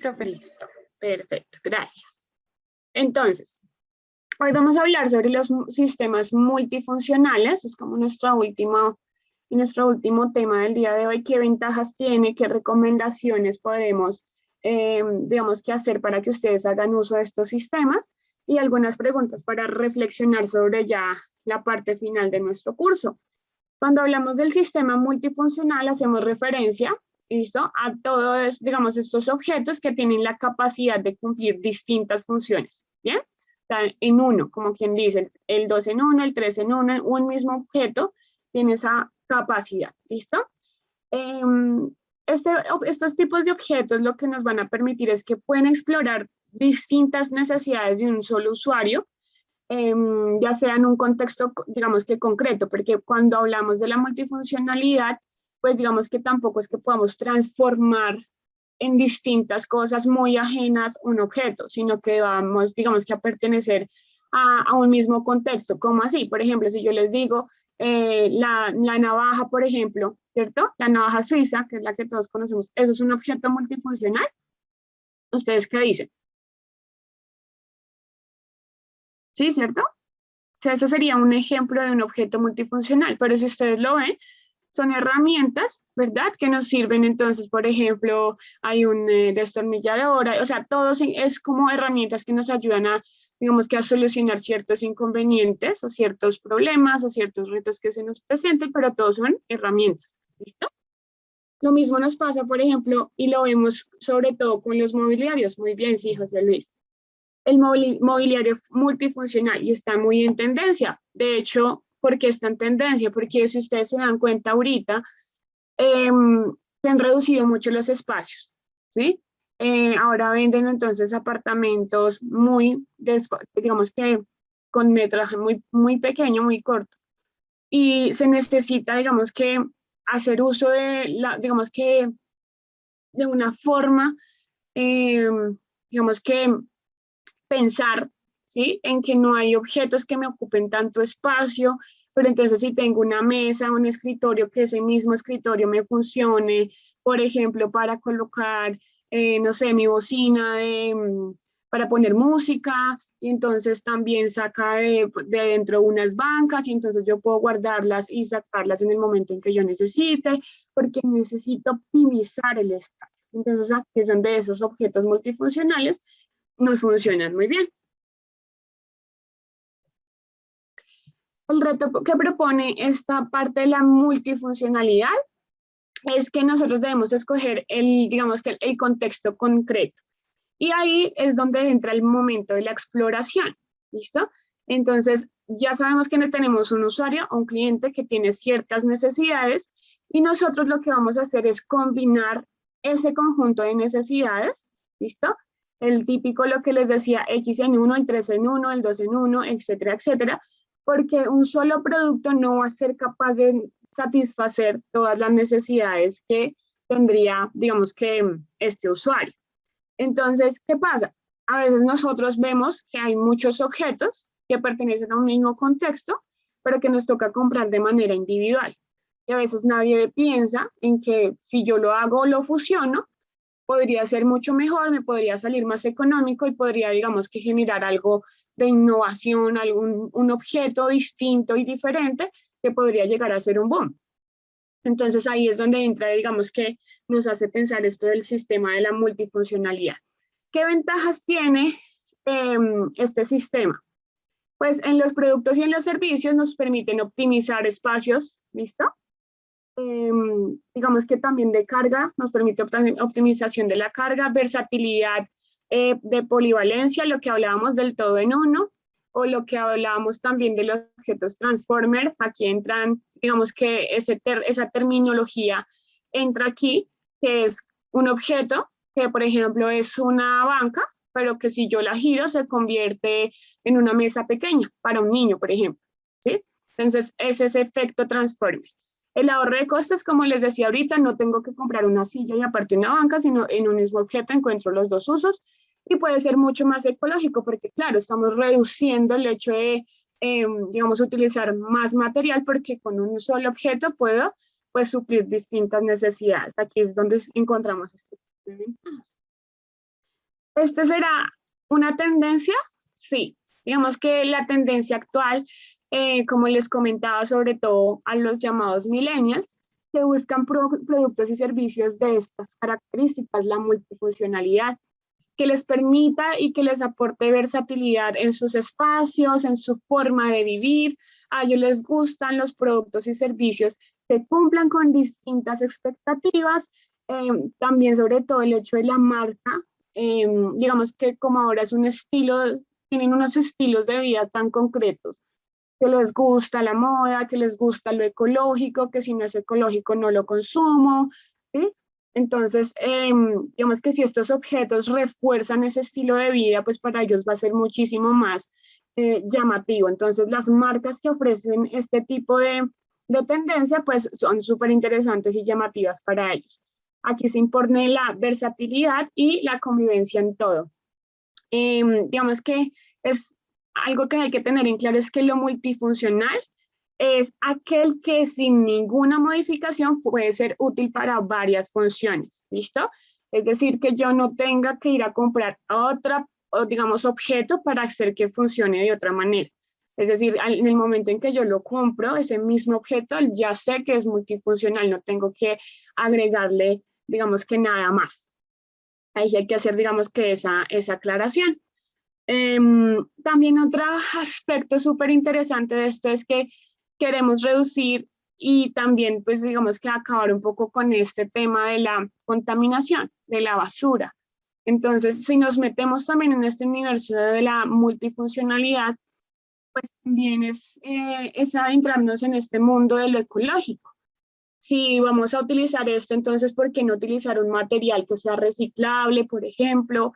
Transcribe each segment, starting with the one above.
profe, listo. Perfecto, gracias. Entonces, hoy vamos a hablar sobre los sistemas multifuncionales, es como nuestro último tema del día de hoy. ¿Qué ventajas tiene? ¿Qué recomendaciones podemos, digamos, que hacer para que ustedes hagan uso de estos sistemas? Y algunas preguntas para reflexionar sobre ya la parte final de nuestro curso. Cuando hablamos del sistema multifuncional, hacemos referencia, ¿listo?, a todos, digamos, estos objetos que tienen la capacidad de cumplir distintas funciones, ¿bien? O sea, en uno, como quien dice, el 2 en uno, el 3 en uno, un mismo objeto tiene esa capacidad, ¿listo? Estos tipos de objetos lo que nos van a permitir es que pueden explorar distintas necesidades de un solo usuario, ya sea en un contexto, digamos que concreto, porque cuando hablamos de la multifuncionalidad, pues digamos que tampoco es que podamos transformar en distintas cosas muy ajenas un objeto, sino que vamos, digamos que a pertenecer a un mismo contexto. ¿Cómo así? Por ejemplo, si yo les digo la navaja, por ejemplo, ¿cierto? La navaja suiza, que es la que todos conocemos, ¿eso es un objeto multifuncional? ¿Ustedes qué dicen? ¿Sí, cierto? O sea, ese sería un ejemplo de un objeto multifuncional, pero si ustedes lo ven, son herramientas, ¿verdad? Que nos sirven entonces, por ejemplo, hay un destornillador, o sea, todos es como herramientas que nos ayudan a, digamos que a solucionar ciertos inconvenientes o ciertos problemas o ciertos retos que se nos presenten, pero todos son herramientas, ¿listo? Lo mismo nos pasa, por ejemplo, y lo vemos sobre todo con los mobiliarios. Muy bien, sí, José Luis. El mobiliario multifuncional y está muy en tendencia. De hecho, ¿por qué está en tendencia? Porque si ustedes se dan cuenta ahorita, se han reducido mucho los espacios, ¿sí? Ahora venden entonces apartamentos muy, digamos que con metraje muy pequeño, muy corto. Y se necesita, digamos que, hacer uso digamos que, de una forma, eh, digamos que pensar, ¿sí?, en que no hay objetos que me ocupen tanto espacio, pero entonces si tengo una mesa, un escritorio, que ese mismo escritorio me funcione, por ejemplo, para colocar, no sé, mi bocina para poner música, y entonces también saca de dentro unas bancas, y entonces yo puedo guardarlas y sacarlas en el momento en que yo necesite, porque necesito optimizar el espacio. Entonces, aquí son de esos objetos multifuncionales nos funcionan muy bien. El reto que propone esta parte de la multifuncionalidad es que nosotros debemos escoger digamos que el contexto concreto. Y ahí es donde entra el momento de la exploración, ¿listo? Entonces, ya sabemos que no tenemos un usuario o un cliente que tiene ciertas necesidades y nosotros lo que vamos a hacer es combinar ese conjunto de necesidades, ¿listo? El típico, lo que les decía, X en uno, el 3 en uno, el 2 en uno, etcétera, etcétera, porque un solo producto no va a ser capaz de satisfacer todas las necesidades que tendría, digamos que, este usuario. Entonces, ¿qué pasa? A veces nosotros vemos que hay muchos objetos que pertenecen a un mismo contexto, pero que nos toca comprar de manera individual. Y a veces nadie piensa en que si yo lo hago o lo fusiono, podría ser mucho mejor, me podría salir más económico y podría, digamos, que generar algo de innovación, un objeto distinto y diferente que podría llegar a ser un boom. Entonces ahí es donde entra, digamos, que nos hace pensar esto del sistema de la multifuncionalidad. ¿Qué ventajas tiene este sistema? Pues en los productos y en los servicios nos permiten optimizar espacios, ¿listo? Digamos que también de carga, nos permite optimización de la carga, versatilidad de polivalencia, lo que hablábamos del todo en uno, o lo que hablábamos también de los objetos transformer. Aquí entran, digamos que esa terminología entra aquí, que es un objeto que, por ejemplo, es una banca, pero que si yo la giro se convierte en una mesa pequeña para un niño, por ejemplo, ¿sí? Entonces, es ese efecto transformer. El ahorro de costos, como les decía ahorita, no tengo que comprar una silla y aparte una banca, sino en un mismo objeto encuentro los dos usos y puede ser mucho más ecológico porque, claro, estamos reduciendo el hecho de, digamos, utilizar más material porque con un solo objeto puedo, pues, suplir distintas necesidades. Aquí es donde encontramos este tipo de ventajas. ¿Este será una tendencia? Sí. Digamos que la tendencia actual, como les comentaba, sobre todo a los llamados millennials, que buscan productos y servicios de estas características, la multifuncionalidad, que les permita y que les aporte versatilidad en sus espacios, en su forma de vivir. A ellos les gustan los productos y servicios que cumplan con distintas expectativas. También sobre todo el hecho de la marca, digamos que como ahora es un estilo, tienen unos estilos de vida tan concretos, que les gusta la moda, que les gusta lo ecológico, que si no es ecológico no lo consumo, ¿sí? Entonces, digamos que si estos objetos refuerzan ese estilo de vida, pues para ellos va a ser muchísimo más llamativo. Entonces, las marcas que ofrecen este tipo de tendencia, pues son súper interesantes y llamativas para ellos. Aquí se impone la versatilidad y la convivencia en todo. Digamos que es algo que hay que tener en claro es que lo multifuncional es aquel que sin ninguna modificación puede ser útil para varias funciones, ¿listo? Es decir, que yo no tenga que ir a comprar otra, o digamos, objeto para hacer que funcione de otra manera. Es decir, en el momento en que yo lo compro, ese mismo objeto, ya sé que es multifuncional, no tengo que agregarle, digamos que nada más. Ahí sí hay que hacer, digamos que esa aclaración. También otro aspecto súper interesante de esto es que queremos reducir y también, pues digamos que acabar un poco con este tema de la contaminación, de la basura. Entonces, si nos metemos también en este universo de la multifuncionalidad, pues también es adentrarnos en este mundo de lo ecológico. Si vamos a utilizar esto, entonces, ¿por qué no utilizar un material que sea reciclable, por ejemplo?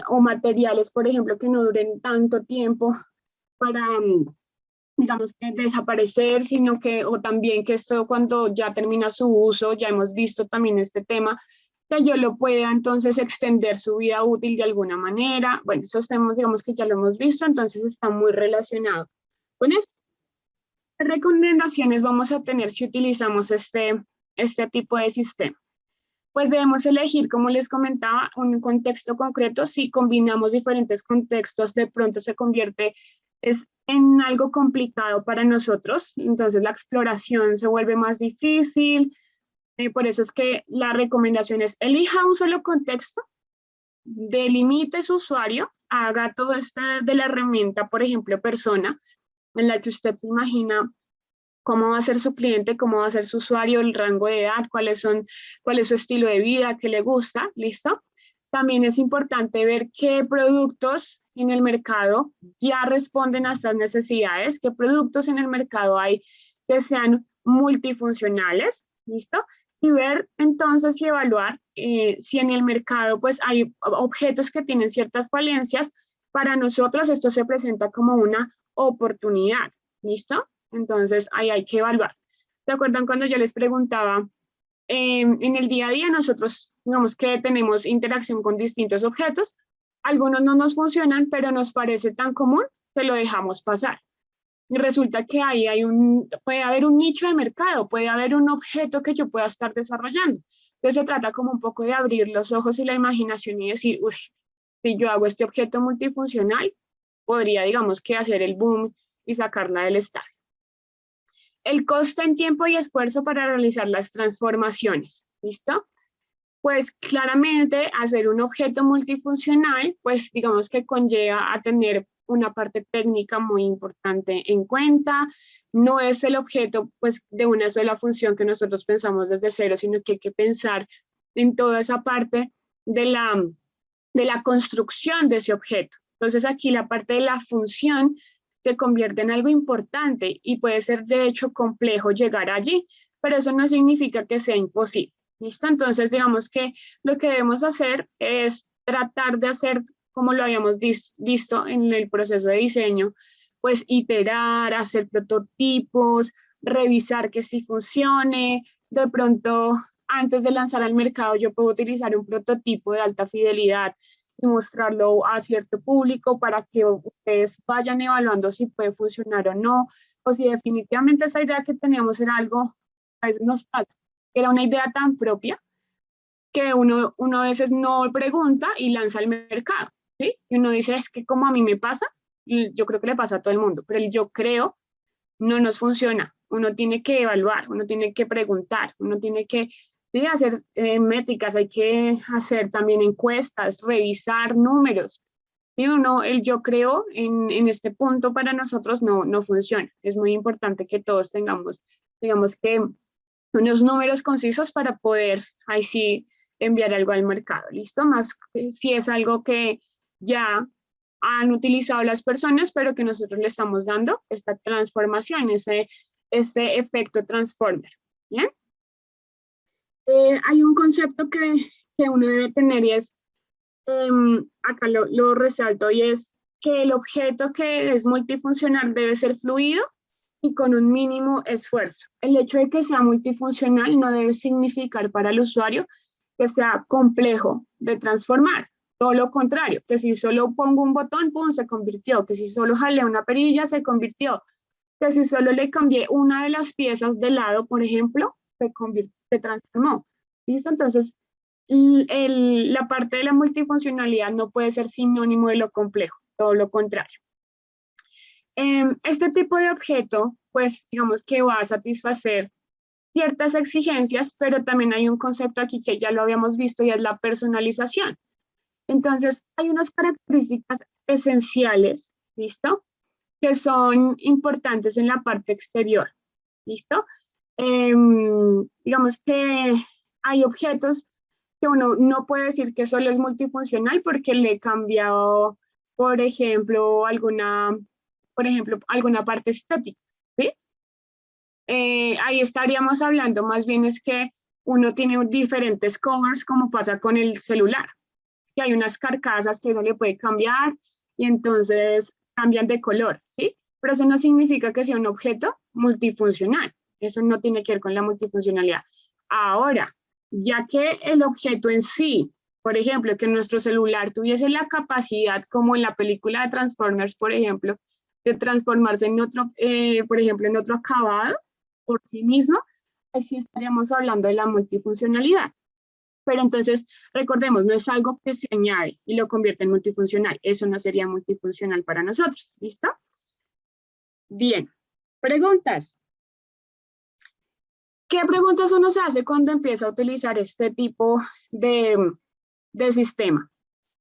O materiales, por ejemplo, que no duren tanto tiempo para, digamos, que desaparecer, sino que, o también que esto cuando ya termina su uso, ya hemos visto también este tema, que yo lo pueda entonces extender su vida útil de alguna manera. Bueno, esos temas, digamos que ya lo hemos visto, entonces está muy relacionado con esto. ¿Qué recomendaciones vamos a tener si utilizamos este tipo de sistema? Pues debemos elegir, como les comentaba, un contexto concreto. Si combinamos diferentes contextos, de pronto se convierte en algo complicado para nosotros, entonces la exploración se vuelve más difícil. Por eso es que la recomendación es elija un solo contexto, delimite su usuario, haga todo esto de la herramienta, por ejemplo, persona, en la que usted se imagina cómo va a ser su cliente, cómo va a ser su usuario, el rango de edad, cuál es su estilo de vida, qué le gusta, ¿listo? También es importante ver qué productos en el mercado ya responden a estas necesidades, qué productos en el mercado hay que sean multifuncionales, ¿listo? Y ver entonces y evaluar si en el mercado pues hay objetos que tienen ciertas falencias. Para nosotros esto se presenta como una oportunidad, ¿listo? Entonces, ahí hay que evaluar. ¿Se acuerdan cuando yo les preguntaba, en el día a día nosotros, digamos que tenemos interacción con distintos objetos, algunos no nos funcionan, pero nos parece tan común que lo dejamos pasar. Y resulta que ahí puede haber un nicho de mercado, puede haber un objeto que yo pueda estar desarrollando. Entonces se trata como un poco de abrir los ojos y la imaginación y decir, uy, si yo hago este objeto multifuncional, podría, digamos, que hacer el boom y sacarla del estadio. El costo en tiempo y esfuerzo para realizar las transformaciones. ¿Listo? Pues claramente hacer un objeto multifuncional, pues digamos que conlleva a tener una parte técnica muy importante en cuenta. No es el objeto pues de una sola función que nosotros pensamos desde cero, sino que hay que pensar en toda esa parte de la construcción de ese objeto. Entonces aquí la parte de la función se convierte en algo importante y puede ser de hecho complejo llegar allí, pero eso no significa que sea imposible. ¿Listo? Entonces digamos que lo que debemos hacer es tratar de hacer como lo habíamos visto en el proceso de diseño, pues iterar, hacer prototipos, revisar que sí funcione, de pronto antes de lanzar al mercado yo puedo utilizar un prototipo de alta fidelidad y mostrarlo a cierto público para que ustedes vayan evaluando si puede funcionar o no, o si definitivamente esa idea que teníamos era algo, a veces nos pasa, era una idea tan propia que uno a veces no pregunta y lanza al mercado, ¿sí? Y uno dice, es que como a mí me pasa, y yo creo que le pasa a todo el mundo, pero el yo creo no nos funciona. Uno tiene que evaluar, uno tiene que preguntar, uno tiene que sí, hacer métricas, hay que hacer también encuestas, revisar números. Y uno, el yo creo en este punto para nosotros no funciona. Es muy importante que todos tengamos, digamos que unos números concisos para poder ahí sí enviar algo al mercado. ¿Listo? Más si es algo que ya han utilizado las personas, pero que nosotros le estamos dando esta transformación, ese efecto transformer. ¿Bien? Hay un concepto que uno debe tener y es, acá lo resalto, y es que el objeto que es multifuncional debe ser fluido y con un mínimo esfuerzo. El hecho de que sea multifuncional no debe significar para el usuario que sea complejo de transformar. Todo lo contrario, que si solo pongo un botón, ¡pum!, se convirtió, que si solo jalé una perilla, se convirtió, que si solo le cambié una de las piezas de lado, por ejemplo, se transformó. ¿Listo? Entonces, la parte de la multifuncionalidad no puede ser sinónimo de lo complejo, todo lo contrario. Este tipo de objeto, pues digamos que va a satisfacer ciertas exigencias, pero también hay un concepto aquí que ya lo habíamos visto y es la personalización. Entonces, hay unas características esenciales, ¿listo? Que son importantes en la parte exterior, ¿listo? Digamos que hay objetos que uno no puede decir que solo es multifuncional porque le he cambiado, por ejemplo, alguna parte estética, ¿sí? Ahí estaríamos hablando más bien es que uno tiene diferentes covers como pasa con el celular, que hay unas carcasas que uno le puede cambiar y entonces cambian de color, ¿sí? Pero eso no significa que sea un objeto multifuncional, eso no tiene que ver con la multifuncionalidad. Ahora, ya que el objeto en sí, por ejemplo, que nuestro celular tuviese la capacidad, como en la película de Transformers, por ejemplo, de transformarse en otro, por ejemplo, en otro acabado por sí mismo, así estaríamos hablando de la multifuncionalidad. Pero entonces, recordemos, no es algo que se añade y lo convierte en multifuncional. Eso no sería multifuncional para nosotros. ¿Listo? Bien. Preguntas. ¿Qué preguntas uno se hace cuando empieza a utilizar este tipo de sistema?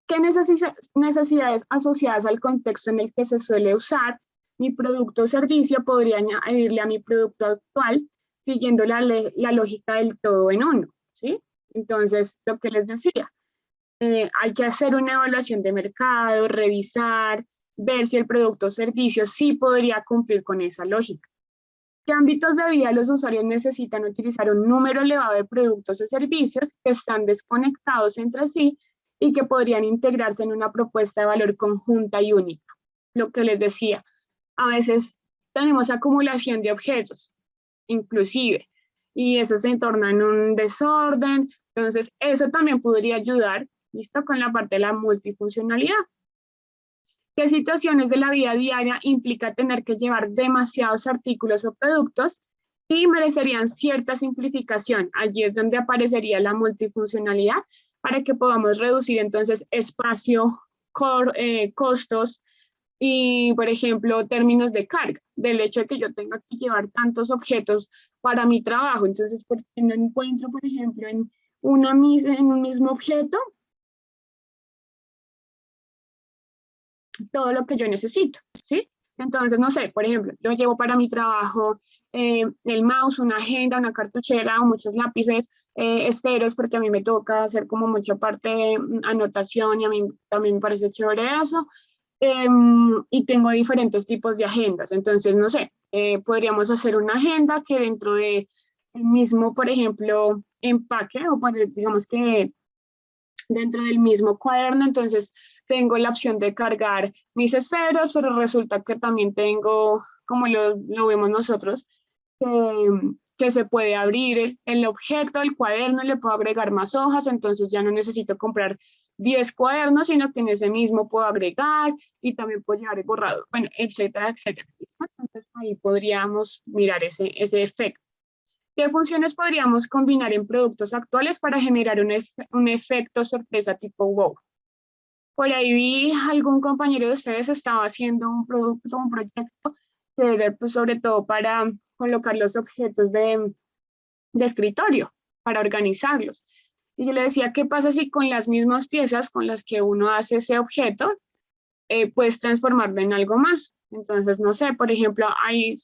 ¿Qué necesidades asociadas al contexto en el que se suele usar mi producto o servicio podría añadirle a mi producto actual siguiendo la lógica del todo en uno? ¿Sí? Entonces, lo que les decía, hay que hacer una evaluación de mercado, revisar, ver si el producto o servicio sí podría cumplir con esa lógica. ¿Qué ámbitos de vida los usuarios necesitan utilizar un número elevado de productos o servicios que están desconectados entre sí y que podrían integrarse en una propuesta de valor conjunta y única? Lo que les decía, a veces tenemos acumulación de objetos, inclusive, y eso se torna en un desorden. Entonces, eso también podría ayudar, ¿listo? Con la parte de la multifuncionalidad. ¿Qué situaciones de la vida diaria implica tener que llevar demasiados artículos o productos y merecerían cierta simplificación? Allí es donde aparecería la multifuncionalidad para que podamos reducir entonces espacio, costos y, por ejemplo, términos de carga, del hecho de que yo tenga que llevar tantos objetos para mi trabajo. Entonces, ¿por qué no encuentro, por ejemplo, en un mismo objeto todo lo que yo necesito, ¿sí? Entonces, no sé, por ejemplo, yo llevo para mi trabajo el mouse, una agenda, una cartuchera, muchos lápices, esferos, porque a mí me toca hacer como mucha parte de anotación y a mí también me parece chévere eso. Y tengo diferentes tipos de agendas. Entonces, no sé, podríamos hacer una agenda que dentro de el mismo, por ejemplo, empaque o digamos que dentro del mismo cuaderno, entonces tengo la opción de cargar mis esferos, pero resulta que también tengo, como lo vemos nosotros, que se puede abrir el objeto, el cuaderno, le puedo agregar más hojas, entonces ya no necesito comprar 10 cuadernos, sino que en ese mismo puedo agregar y también puedo llevar el borrado, bueno, etcétera, etcétera. ¿Listo? Entonces ahí podríamos mirar ese efecto. ¿Qué funciones podríamos combinar en productos actuales para generar un efecto sorpresa tipo wow? Por ahí vi algún compañero de ustedes estaba haciendo un producto, un proyecto que era pues, sobre todo para colocar los objetos de escritorio, para organizarlos. Y yo le decía, ¿qué pasa si con las mismas piezas con las que uno hace ese objeto, puedes transformarlo en algo más? Entonces, no sé, por ejemplo, hay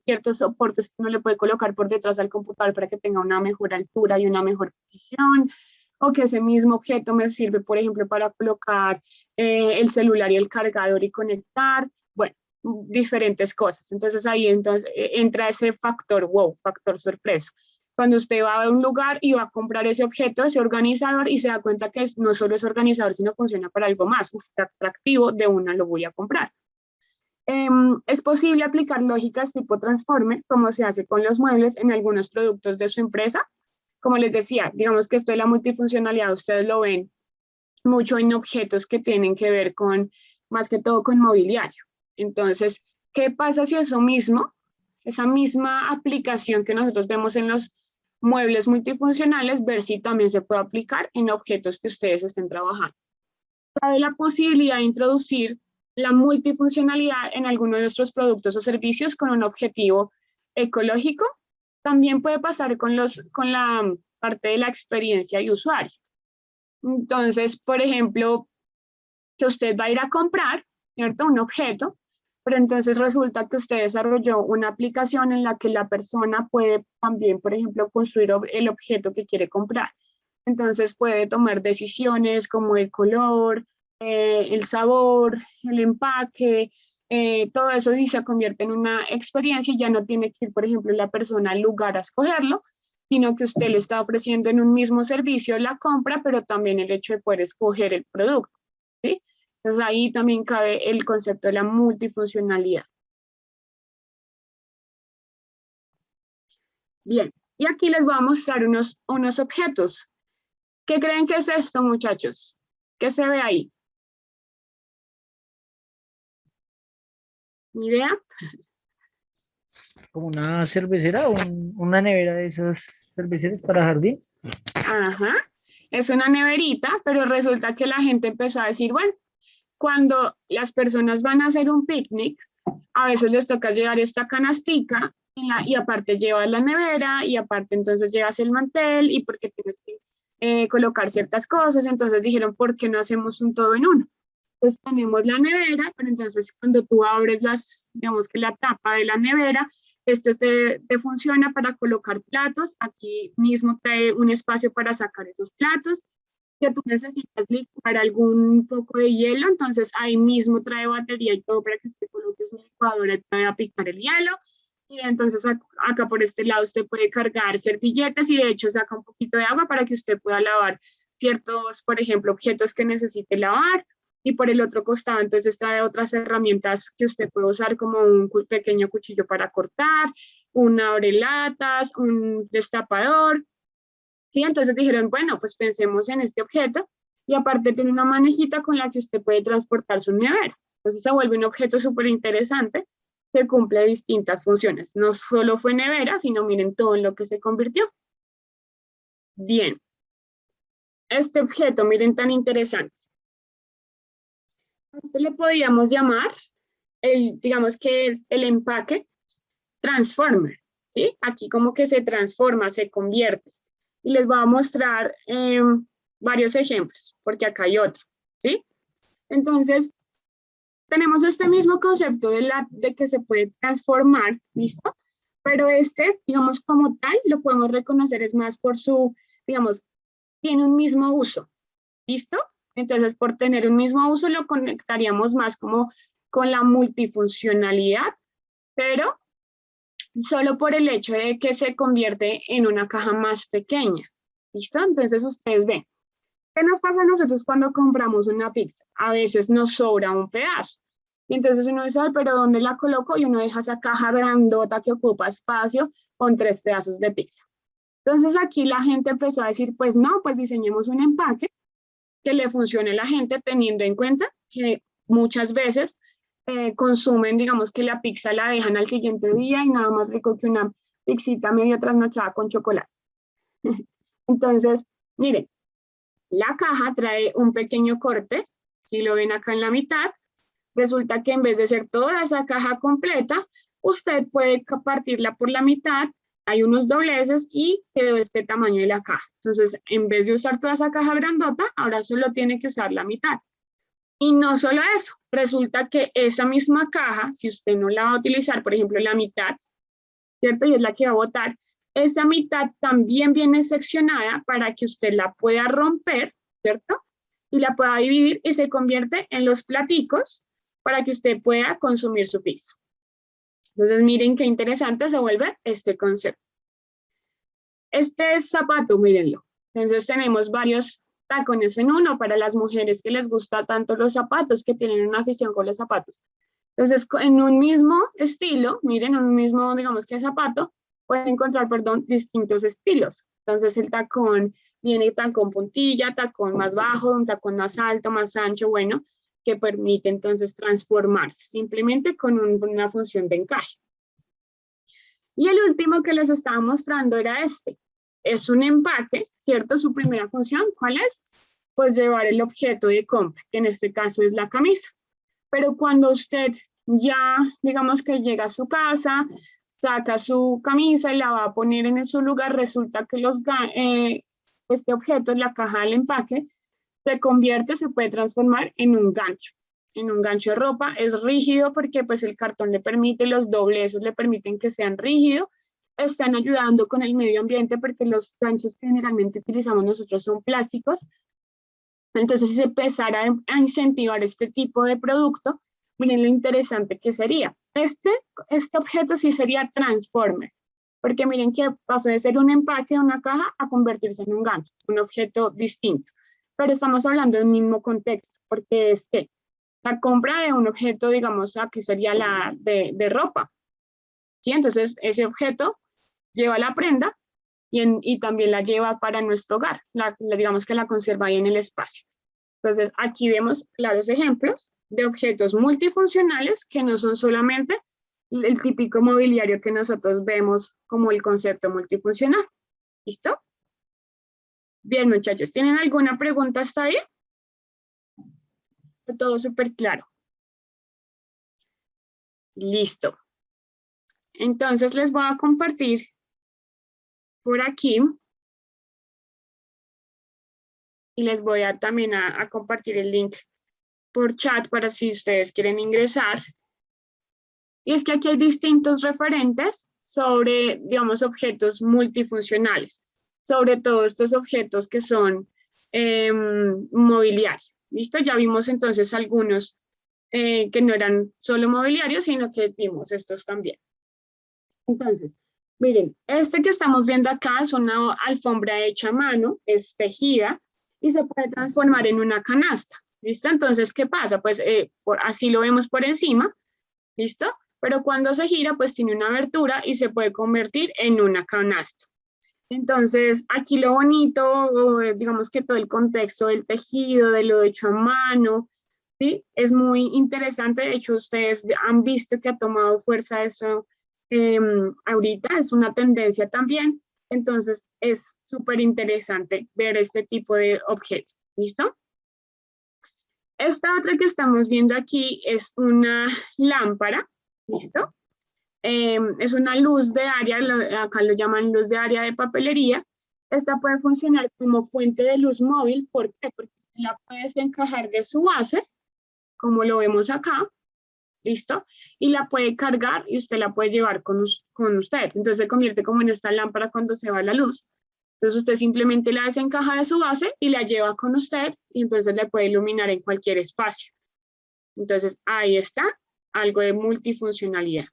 ciertos soportes que uno le puede colocar por detrás al computador para que tenga una mejor altura y una mejor posición, o que ese mismo objeto me sirve, por ejemplo, para colocar el celular y el cargador y conectar, bueno, diferentes cosas. Entonces ahí entonces, entra ese factor wow, factor sorpresa. Cuando usted va a un lugar y va a comprar ese objeto, ese organizador, y se da cuenta que no solo es organizador, sino funciona para algo más. Uf, qué atractivo, de una lo voy a comprar. Es posible aplicar lógicas tipo transformer, como se hace con los muebles en algunos productos de su empresa. Como les decía, digamos que esto de la multifuncionalidad, ustedes lo ven mucho en objetos que tienen que ver con, más que todo, con mobiliario. Entonces, ¿qué pasa si eso mismo, esa misma aplicación que nosotros vemos en los muebles multifuncionales, ver si también se puede aplicar en objetos que ustedes estén trabajando? Cabe la posibilidad de introducir la multifuncionalidad en alguno de nuestros productos o servicios con un objetivo ecológico. También puede pasar con la parte de la experiencia de usuario. Entonces, por ejemplo, que usted va a ir a comprar, ¿cierto? Un objeto, pero entonces resulta que usted desarrolló una aplicación en la que la persona puede también, por ejemplo, construir el objeto que quiere comprar. Entonces puede tomar decisiones como el color, el sabor, el empaque, todo eso y se convierte en una experiencia y ya no tiene que ir, por ejemplo, la persona al lugar a escogerlo, sino que usted le está ofreciendo en un mismo servicio la compra, pero también el hecho de poder escoger el producto, ¿sí? Entonces ahí también cabe el concepto de la multifuncionalidad. Bien, y aquí les voy a mostrar unos objetos. ¿Qué creen que es esto, muchachos? ¿Qué se ve ahí? ¿Ni idea? Como una cervecera o una nevera de esas cerveceras para jardín. Ajá. Es una neverita, pero resulta que la gente empezó a decir, bueno, cuando las personas van a hacer un picnic, a veces les toca llevar esta canastica y aparte llevas la nevera y aparte entonces llevas el mantel y porque tienes que colocar ciertas cosas, entonces dijeron, ¿por qué no hacemos un todo en uno? Pues tenemos la nevera, pero entonces cuando tú abres digamos que la tapa de la nevera, esto te funciona para colocar platos, aquí mismo trae un espacio para sacar esos platos, que tú necesitas licuar algún poco de hielo, entonces ahí mismo trae batería y todo para que usted coloque su licuadora y pueda picar el hielo. Y entonces acá por este lado usted puede cargar servilletas y de hecho saca un poquito de agua para que usted pueda lavar ciertos, por ejemplo, objetos que necesite lavar. Y por el otro costado entonces trae otras herramientas que usted puede usar como un pequeño cuchillo para cortar, un abrelatas, un destapador. Sí, entonces dijeron, bueno, pues pensemos en este objeto y aparte tiene una manejita con la que usted puede transportar su nevera. Entonces se vuelve un objeto súper interesante que cumple distintas funciones. No solo fue nevera, sino miren todo en lo que se convirtió. Bien, este objeto, miren tan interesante. A este le podríamos llamar, digamos que el empaque transformer, ¿sí? Aquí como que se transforma, se convierte. Y les voy a mostrar varios ejemplos, porque acá hay otro, ¿sí? Entonces, tenemos este mismo concepto de que se puede transformar, ¿listo? Pero este, digamos, como tal, lo podemos reconocer es más por su, digamos, tiene un mismo uso, ¿listo? Entonces, por tener un mismo uso, lo conectaríamos más como con la multifuncionalidad, pero solo por el hecho de que se convierte en una caja más pequeña, ¿listo? Entonces, ustedes ven, ¿qué nos pasa a nosotros cuando compramos una pizza? A veces nos sobra un pedazo. Y entonces uno dice, "Ay, pero ¿dónde la coloco?" Y uno deja esa caja grandota que ocupa espacio con 3 pedazos de pizza. Entonces aquí la gente empezó a decir, pues no, pues diseñemos un empaque que le funcione a la gente teniendo en cuenta que muchas veces consumen, digamos que la pizza la dejan al siguiente día y nada más recoge Pixita medio trasnochada con chocolate. Entonces, miren, la caja trae un pequeño corte, si lo ven acá en la mitad, resulta que en vez de ser toda esa caja completa, usted puede partirla por la mitad, hay unos dobleces y quedó este tamaño de la caja. Entonces, en vez de usar toda esa caja grandota, ahora solo tiene que usar la mitad. Y no solo eso, resulta que esa misma caja, si usted no la va a utilizar, por ejemplo, la mitad, ¿cierto? Y es la que va a botar, esa mitad también viene seccionada para que usted la pueda romper, ¿cierto? Y la pueda dividir y se convierte en los platicos para que usted pueda consumir su pizza. Entonces, miren qué interesante se vuelve este concepto. Este es zapato, mírenlo. Entonces, tenemos varios tacones en uno para las mujeres que les gusta tanto los zapatos, que tienen una afición con los zapatos. Entonces, en un mismo estilo, miren, un mismo, digamos que zapato, pueden encontrar, perdón, distintos estilos. Entonces, el tacón viene tacón puntilla, tacón más bajo, un tacón más alto, más ancho, bueno, que permite entonces transformarse simplemente con una función de encaje. Y el último que les estaba mostrando era este. Es un empaque, ¿cierto? Su primera función, ¿cuál es? Pues llevar el objeto de compra, que en este caso es la camisa. Pero cuando usted ya, digamos que llega a su casa, saca su camisa y la va a poner en su lugar, resulta que este objeto, la caja del empaque, se convierte, se puede transformar en un gancho de ropa. Es rígido porque pues el cartón le permite, los dobleces le permiten que sean rígidos, están ayudando con el medio ambiente porque los ganchos que generalmente utilizamos nosotros son plásticos. Entonces, si se empezara a incentivar este tipo de producto, miren lo interesante que sería. Este objeto sí sería transformer, porque miren que pasó de ser un empaque de una caja a convertirse en un gancho, un objeto distinto. Pero estamos hablando del mismo contexto, porque es que la compra de un objeto, digamos, aquí sería la de ropa, ¿sí? Entonces, ese objeto lleva la prenda y también la lleva para nuestro hogar, digamos que la conserva ahí en el espacio. Entonces, aquí vemos claros ejemplos de objetos multifuncionales que no son solamente el típico mobiliario que nosotros vemos como el concepto multifuncional. ¿Listo? Bien, muchachos, ¿tienen alguna pregunta hasta ahí? Todo súper claro. Listo. Entonces, les voy a compartir por aquí y les voy a también a compartir el link por chat para si ustedes quieren ingresar. Y es que aquí hay distintos referentes sobre, digamos, objetos multifuncionales, sobre todo estos objetos que son mobiliarios. ¿Listo? Ya vimos entonces algunos que no eran solo mobiliarios, sino que vimos estos también. Entonces, miren, este que estamos viendo acá es una alfombra hecha a mano, es tejida y se puede transformar en una canasta. ¿Listo? Entonces, ¿qué pasa? Pues así lo vemos por encima. ¿Listo? Pero cuando se gira, pues tiene una abertura y se puede convertir en una canasta. Entonces, aquí lo bonito, digamos que todo el contexto del tejido, de lo hecho a mano, ¿sí? Es muy interesante. De hecho, ustedes han visto que ha tomado fuerza eso ahorita, es una tendencia también. Entonces, es súper interesante ver este tipo de objetos. ¿Listo? Esta otra que estamos viendo aquí es una lámpara, ¿listo? Es una luz de área, acá lo llaman luz de área de papelería. Esta puede funcionar como fuente de luz móvil. ¿Por qué? Porque la puedes encajar de su base, como lo vemos acá, ¿listo? Y la puede cargar y usted la puede llevar con usted. Entonces se convierte como en esta lámpara cuando se va la luz. Entonces usted simplemente la desencaja de su base y la lleva con usted y entonces le puede iluminar en cualquier espacio. Entonces ahí está algo de multifuncionalidad.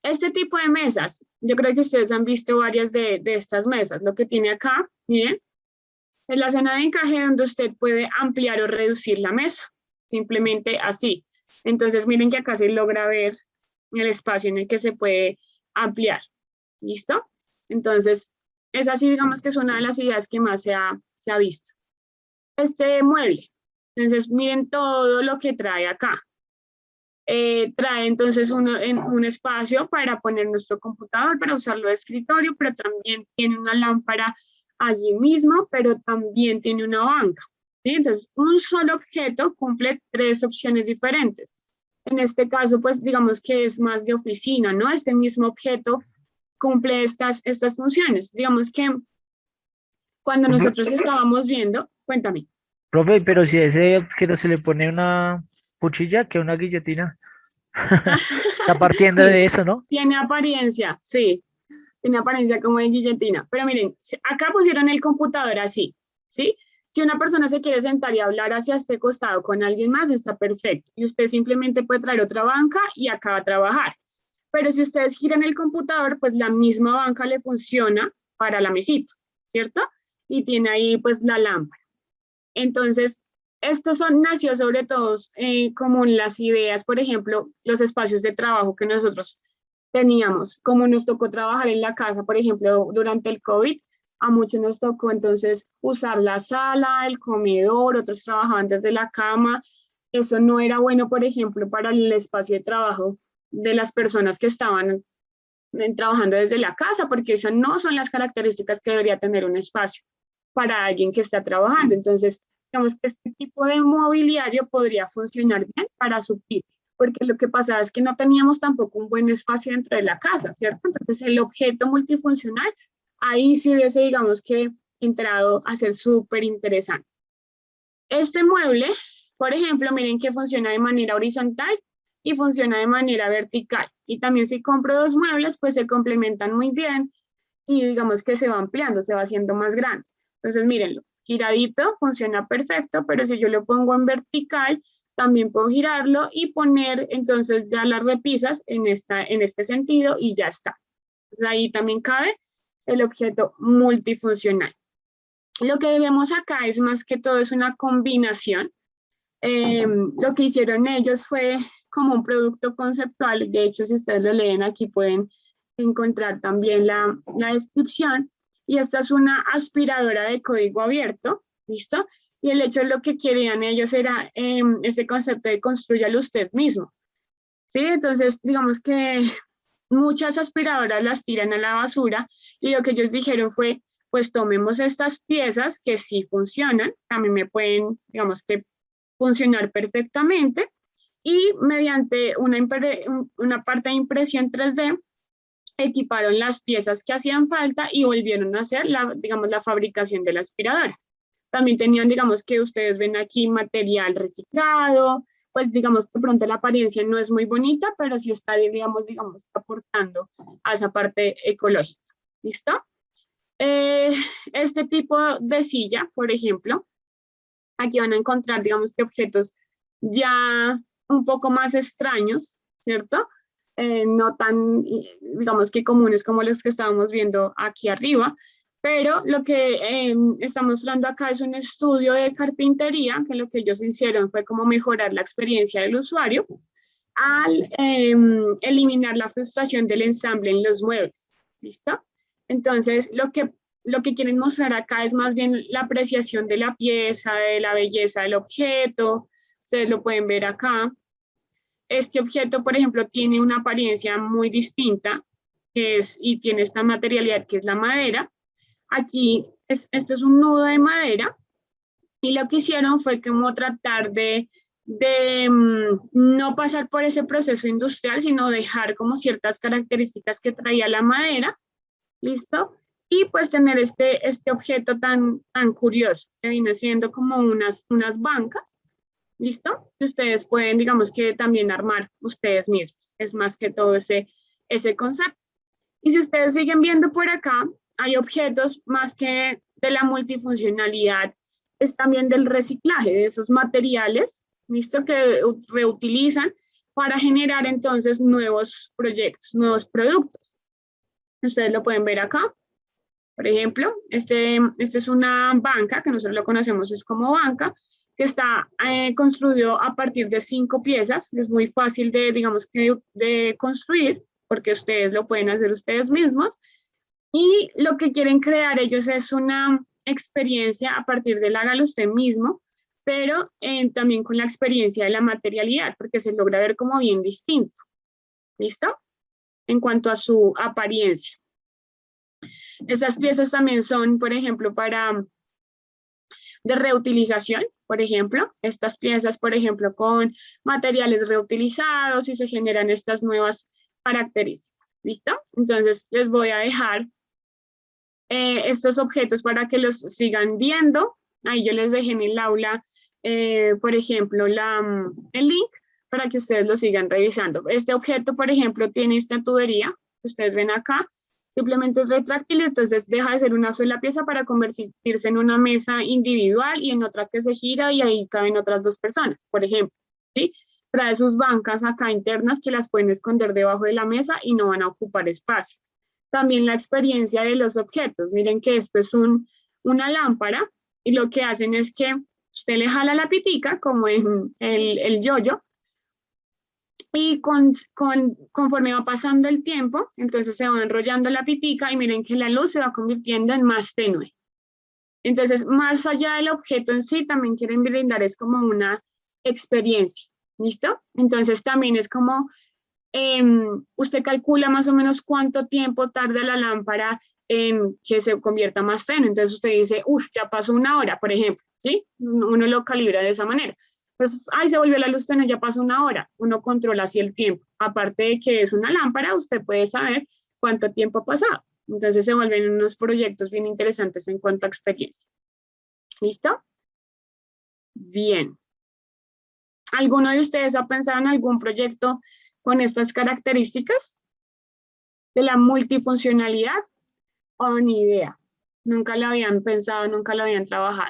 Este tipo de mesas, yo creo que ustedes han visto varias de estas mesas. Lo que tiene acá, miren, es la zona de encaje donde usted puede ampliar o reducir la mesa, simplemente así. Entonces miren que acá se logra ver el espacio en el que se puede ampliar. ¿Listo? Entonces, es así, digamos que es una de las ideas que más se ha visto. Este mueble, entonces miren todo lo que trae acá. Trae entonces un espacio para poner nuestro computador, para usarlo de escritorio, pero también tiene una lámpara allí mismo, pero también tiene una banca. ¿Sí? Entonces, un solo objeto cumple tres opciones diferentes. En este caso, pues digamos que es más de oficina, ¿no? Este mismo objeto cumple estas funciones. Digamos que cuando Profe, nosotros estábamos viendo, cuéntame. profe, pero si a ese objeto se le pone una cuchilla, que una guillotina, está partiendo Sí, de eso, ¿no? tiene apariencia, sí, tiene apariencia como de guillotina. Pero miren, acá pusieron el computador así, ¿sí? Si una persona se quiere sentar y hablar hacia este costado con alguien más, está perfecto. Y usted simplemente puede traer otra banca y acá va a trabajar. Pero si ustedes giran el computador, pues la misma banca le funciona para la mesita, ¿cierto? Y tiene ahí pues la lámpara. Entonces, nació sobre todo como las ideas, por ejemplo, los espacios de trabajo que nosotros teníamos, como nos tocó trabajar en la casa, por ejemplo, durante el COVID, a muchos nos tocó entonces usar la sala, el comedor, otros trabajaban desde la cama. Eso no era bueno, por ejemplo, para el espacio de trabajo de las personas que estaban trabajando desde la casa, porque esas no son las características que debería tener un espacio para alguien que está trabajando. Entonces, digamos que este tipo de mobiliario podría funcionar bien para suplir, porque lo que pasaba es que no teníamos tampoco un buen espacio dentro de la casa, ¿cierto? Entonces, el objeto multifuncional, ahí sí hubiese, digamos que, entrado a ser súper interesante. Este mueble, por ejemplo, miren que funciona de manera horizontal y funciona de manera vertical. Y también si compro dos muebles, pues se complementan muy bien y digamos que se va ampliando, se va haciendo más grande. Entonces, mírenlo, giradito funciona perfecto, pero si yo lo pongo en vertical, también puedo girarlo y poner entonces ya las repisas en este sentido y ya está. Entonces, ahí también cabe el objeto multifuncional. Lo que vemos acá es más que todo es una combinación. Lo que hicieron ellos fue como un producto conceptual. De hecho, si ustedes lo leen aquí pueden encontrar también la descripción. Y esta es una aspiradora de código abierto, ¿listo? Y el hecho de lo que querían ellos era este concepto de construyalo usted mismo, ¿sí? Entonces, digamos que muchas aspiradoras las tiran a la basura y lo que ellos dijeron fue, pues tomemos estas piezas que sí funcionan, también me pueden, digamos que funcionar perfectamente y mediante una parte de impresión 3D equiparon las piezas que hacían falta y volvieron a hacer digamos, la fabricación de la aspiradora. También tenían, digamos, que ustedes ven aquí material reciclado, pues digamos que pronto la apariencia no es muy bonita, pero sí está, digamos, aportando a esa parte ecológica. ¿Listo? Eh, este tipo de silla, por ejemplo, aquí van a encontrar, digamos que objetos ya un poco más extraños, ¿cierto? No tan, digamos que comunes como los que estábamos viendo aquí arriba, pero lo que está mostrando acá es un estudio de carpintería, que lo que ellos hicieron fue como mejorar la experiencia del usuario al eliminar la frustración del ensamble en los muebles. ¿Listo? Entonces, lo que quieren mostrar acá es más bien la apreciación de la pieza, de la belleza del objeto. Ustedes lo pueden ver acá. Este objeto, por ejemplo, tiene una apariencia muy distinta y tiene esta materialidad que es la madera. Aquí, esto es un nudo de madera y lo que hicieron fue como tratar de no pasar por ese proceso industrial, sino dejar como ciertas características que traía la madera, ¿listo? Y pues tener este objeto tan curioso, que viene siendo como unas bancas, ¿listo? Que ustedes pueden, digamos que también armar ustedes mismos. Es más que todo ese concepto. Y si ustedes siguen viendo por acá, hay objetos más que de la multifuncionalidad, es también del reciclaje de esos materiales, ¿listo? Que reutilizan para generar entonces nuevos proyectos, nuevos productos. Ustedes lo pueden ver acá. Por ejemplo, este es una banca, que nosotros lo conocemos es como banca, que está construido a partir de 5 piezas. Es muy fácil digamos que, de construir, porque ustedes lo pueden hacer ustedes mismos. Y lo que quieren crear ellos es una experiencia a partir del hágalo usted mismo, pero también con la experiencia de la materialidad, porque se logra ver como bien distinto. ¿Listo? En cuanto a su apariencia. Estas piezas también son, por ejemplo, para de reutilización, por ejemplo, estas piezas, por ejemplo, con materiales reutilizados y se generan estas nuevas características. ¿Listo? Entonces les voy a dejar estos objetos para que los sigan viendo. Ahí yo les dejé en el aula, por ejemplo, el link para que ustedes lo sigan revisando. Este objeto, por ejemplo, tiene esta tubería que ustedes ven acá, simplemente es retráctil, entonces deja de ser una sola pieza para convertirse en una mesa individual y en otra que se gira y ahí caben otras dos personas, por ejemplo, ¿sí? Trae sus bancas acá internas que las pueden esconder debajo de la mesa y no van a ocupar espacio. También la experiencia de los objetos. Miren que esto es una lámpara y lo que hacen es que usted le jala la pitica como en el yoyo y conforme va pasando el tiempo, entonces se va enrollando la pitica y miren que la luz se va convirtiendo en más tenue. Entonces, más allá del objeto en sí, también quieren brindar es como una experiencia. ¿Listo? Entonces también es como usted calcula más o menos cuánto tiempo tarda la lámpara en que se convierta más tenue. Entonces usted dice, uff, ya pasó una hora, por ejemplo, ¿sí? Uno lo calibra de esa manera. Pues, ay, se volvió la luz tenue, ya pasó una hora. Uno controla así el tiempo. Aparte de que es una lámpara, usted puede saber cuánto tiempo ha pasado. Entonces se vuelven unos proyectos bien interesantes en cuanto a experiencia. ¿Listo? Bien. ¿Alguno de ustedes ha pensado en algún proyecto con estas características de la multifuncionalidad? O ni idea. Nunca lo habían pensado, nunca lo habían trabajado.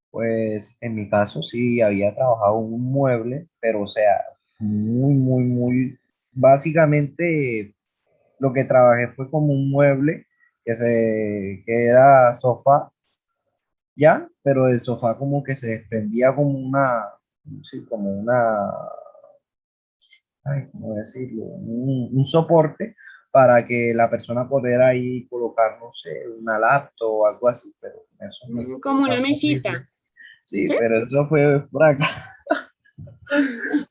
Pues en mi caso sí había trabajado un mueble, pero o sea, muy, básicamente lo que trabajé fue como un mueble que era sofá, ya, pero el sofá como que se desprendía como sí, como ay, ¿cómo decirlo? Un soporte para que la persona pudiera ahí colocar, no sé, una laptop o algo así, pero eso me Como costó una tan mesita, horrible. Sí, ¿sí? pero eso fue por acá.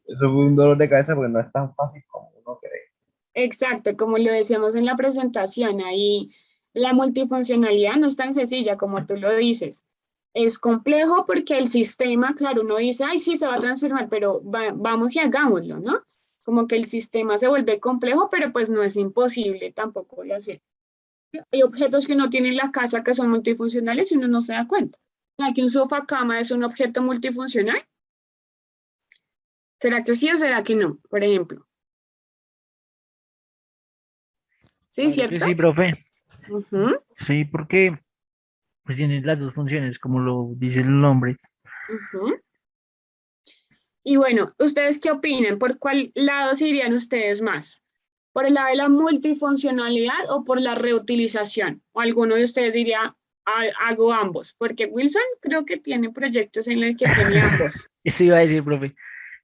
Eso fue un dolor de cabeza porque no es tan fácil como uno cree. Exacto, como lo decíamos en la presentación, ahí la multifuncionalidad no es tan sencilla como tú lo dices. Es complejo porque el sistema, claro, uno dice, ay, sí, se va a transformar, pero vamos y hagámoslo, ¿no? Como que el sistema se vuelve complejo, pero pues no es imposible tampoco lo hacer. Hay objetos que uno tiene en la casa que son multifuncionales y uno no se da cuenta. ¿Será que un sofá cama es un objeto multifuncional? ¿Será que sí o será que no? Por ejemplo. ¿Sí, Claro que cierto? sí, profe. Ujú, Sí, porque pues tiene las dos funciones, como lo dice el nombre. ujú. Y bueno, ¿ustedes qué opinan? ¿Por cuál lado se irían ustedes más? ¿Por el lado de la multifuncionalidad o por la reutilización? ¿O alguno de ustedes diría, hago ambos"? Porque Wilson creo que tiene proyectos en los que tiene ambos. Eso iba a decir, profe.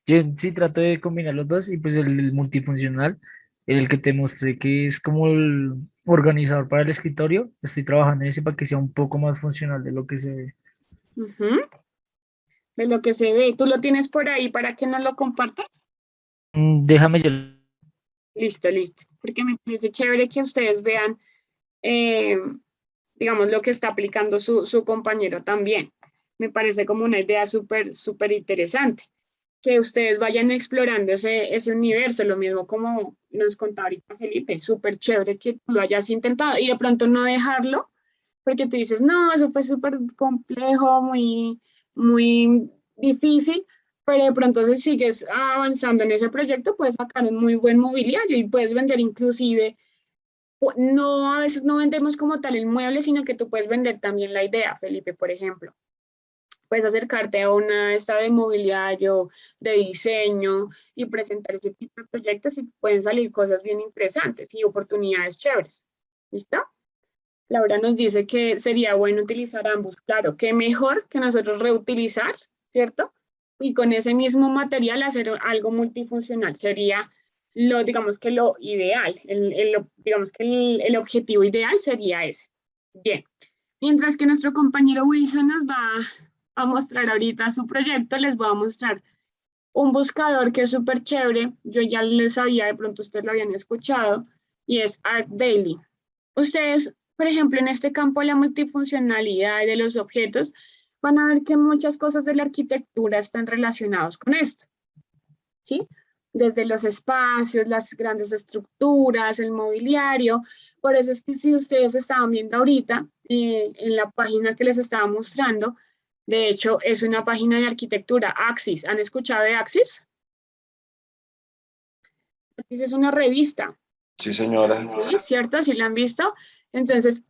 Yo sí trato de combinar los dos y pues el multifuncional, el que te mostré que es como el organizador para el escritorio, estoy trabajando en ese para que sea un poco más funcional de lo que se ve. Ujú. De lo que se ve. ¿Tú lo tienes por ahí para que nos lo compartas? Déjame yo. Listo, listo. Porque me parece chévere que ustedes vean, eh, digamos, lo que está aplicando su compañero también. Me parece como una idea súper, súper interesante. Que ustedes vayan explorando ese universo, lo mismo como nos contaba ahorita Felipe, súper chévere que tú lo hayas intentado y de pronto no dejarlo, porque tú dices, no, eso fue súper complejo, muy difícil, pero de pronto si sigues avanzando en ese proyecto, puedes sacar un muy buen mobiliario y puedes vender inclusive, no, a veces no vendemos como tal el mueble, sino que tú puedes vender también la idea, Felipe, por ejemplo. Puedes acercarte a una esta de mobiliario, de diseño y presentar ese tipo de proyectos y pueden salir cosas bien interesantes y oportunidades chéveres. ¿Listo? Laura nos dice que sería bueno utilizar ambos. Claro, que mejor que nosotros reutilizar, ¿cierto? Y con ese mismo material hacer algo multifuncional. Sería digamos que lo ideal, digamos que el objetivo ideal sería ese. Bien. Mientras que nuestro compañero Wilson nos va a mostrar ahorita su proyecto, les voy a mostrar un buscador que es súper chévere. Yo ya les sabía, de pronto ustedes lo habían escuchado, y es ArcDaily. Ustedes, por ejemplo, en este campo de la multifuncionalidad y de los objetos, van a ver que muchas cosas de la arquitectura están relacionadas con esto, ¿sí? Desde los espacios, las grandes estructuras, el mobiliario. Por eso es que si ustedes estaban viendo ahorita en la página que les estaba mostrando, de hecho es una página de arquitectura, Axis. ¿Han escuchado de Axis? Axis es una revista. Sí, señora. Sí, ¿cierto? ¿Sí la han visto? Entonces,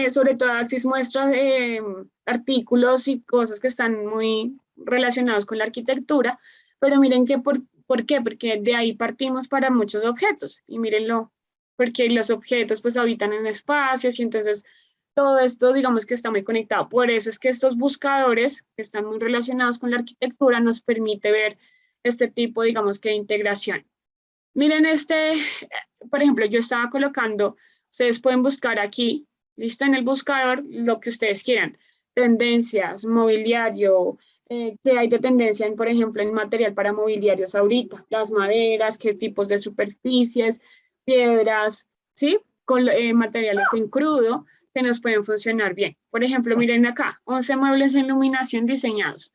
sobre todo Axis muestra artículos y cosas que están muy relacionados con la arquitectura, pero miren que ¿por qué? Porque de ahí partimos para muchos objetos, y mírenlo, porque los objetos pues habitan en espacios y entonces todo esto digamos que está muy conectado. Por eso es que estos buscadores que están muy relacionados con la arquitectura nos permite ver este tipo, digamos que de integración. Miren por ejemplo, yo estaba colocando, ustedes pueden buscar aquí, listo, en el buscador, lo que ustedes quieran, tendencias, mobiliario, qué hay de tendencia, por ejemplo, en material para mobiliarios ahorita, las maderas, qué tipos de superficies, piedras, ¿sí? Con materiales en crudo que nos pueden funcionar bien. Por ejemplo, miren acá, 11 muebles en iluminación diseñados.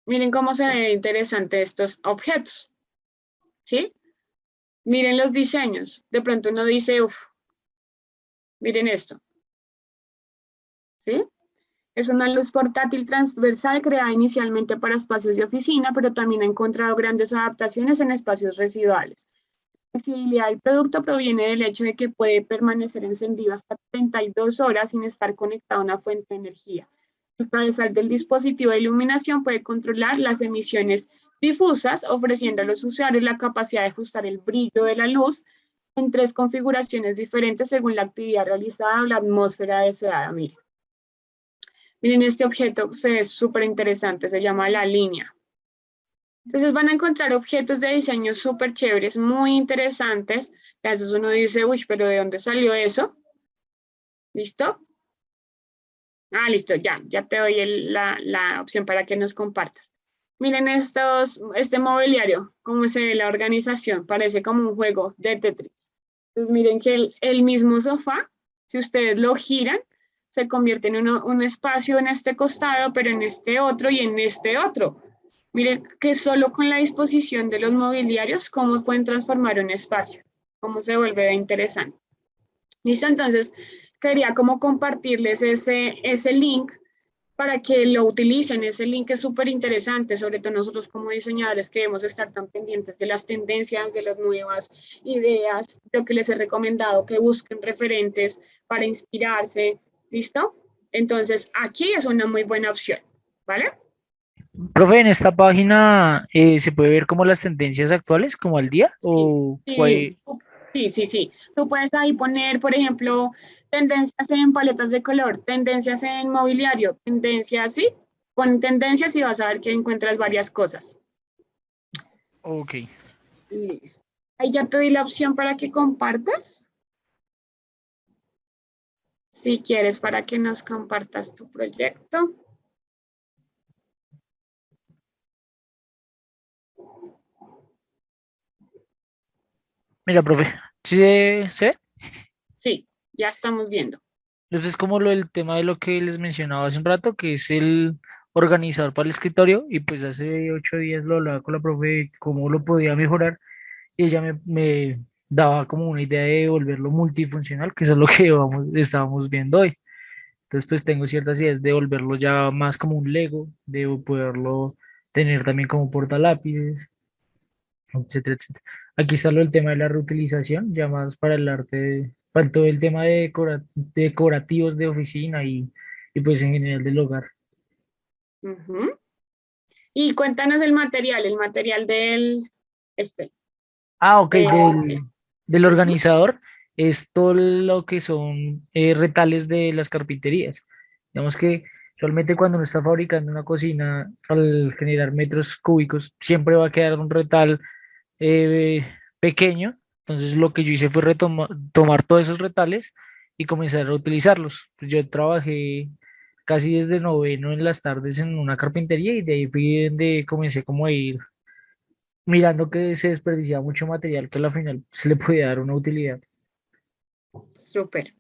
Miren cómo se ven interesantes estos objetos, ¿sí? Miren los diseños. De pronto uno dice, uff, miren esto, ¿sí? Es una luz portátil transversal creada inicialmente para espacios de oficina, pero también ha encontrado grandes adaptaciones en espacios residuales. La flexibilidad del producto proviene del hecho de que puede permanecer encendido hasta 32 horas sin estar conectado a una fuente de energía. El cabezal del dispositivo de iluminación puede controlar las emisiones difusas, ofreciendo a los usuarios la capacidad de ajustar el brillo de la luz en 3 configuraciones diferentes según la actividad realizada o la atmósfera deseada. Miren, miren este objeto, es súper interesante, se llama la línea. Entonces van a encontrar objetos de diseño súper chéveres, muy interesantes. A veces uno dice, uy, pero ¿de dónde salió eso? ¿Listo? Ah, listo, ya te doy la opción para que nos compartas. Miren este mobiliario, cómo se ve la organización, parece como un juego de Tetris. Entonces miren que el mismo sofá, si ustedes lo giran, se convierte en un espacio en este costado, pero en este otro y en este otro. Miren que solo con la disposición de los mobiliarios, cómo pueden transformar un espacio, cómo se vuelve de interesante. ¿Listo? Entonces, quería como compartirles ese link para que lo utilicen. Ese link es súper interesante, sobre todo nosotros como diseñadores que debemos estar tan pendientes de las tendencias, de las nuevas ideas. Lo que les he recomendado, que busquen referentes para inspirarse. ¿Listo? Entonces, aquí es una muy buena opción, ¿vale? Profe, en esta página se puede ver como las tendencias actuales, como al día, Sí, o sí, sí. Tú puedes ahí poner, por ejemplo, tendencias en paletas de color, tendencias en mobiliario, tendencias, sí. Pon tendencias y vas a ver que encuentras varias cosas. ok. Listo. Ahí ya te di la opción para que compartas. Si quieres, para que nos compartas tu proyecto. Mira, profe, ¿sí se ve? Sí, ya estamos viendo. Entonces es como lo del tema de lo que les mencionaba hace un rato, que es el organizador para el escritorio, y pues hace 8 días lo hablaba con la profe cómo lo podía mejorar, y ella me daba como una idea de volverlo multifuncional, que eso es lo que estábamos viendo hoy. Entonces pues tengo ciertas ideas de volverlo ya más como un Lego, de poderlo tener también como portalápices, etcétera, etcétera. Aquí está lo del tema de la reutilización, ya más para el arte, para todo el tema de decorativos de oficina y pues en general del hogar. Ujú. Y cuéntanos el material este, Ah, ok, del, del ujú. organizador es todo lo que son retales de las carpinterías. Digamos que realmente cuando uno está fabricando una cocina, al generar metros cúbicos, siempre va a quedar un retal eh, pequeño. Entonces lo que yo hice fue tomar todos esos retales y comenzar a utilizarlos. Pues yo trabajé casi desde noveno en las tardes en una carpintería y de ahí fui donde comencé como a ir mirando que se desperdiciaba mucho material que al final se le podía dar una utilidad. Súper.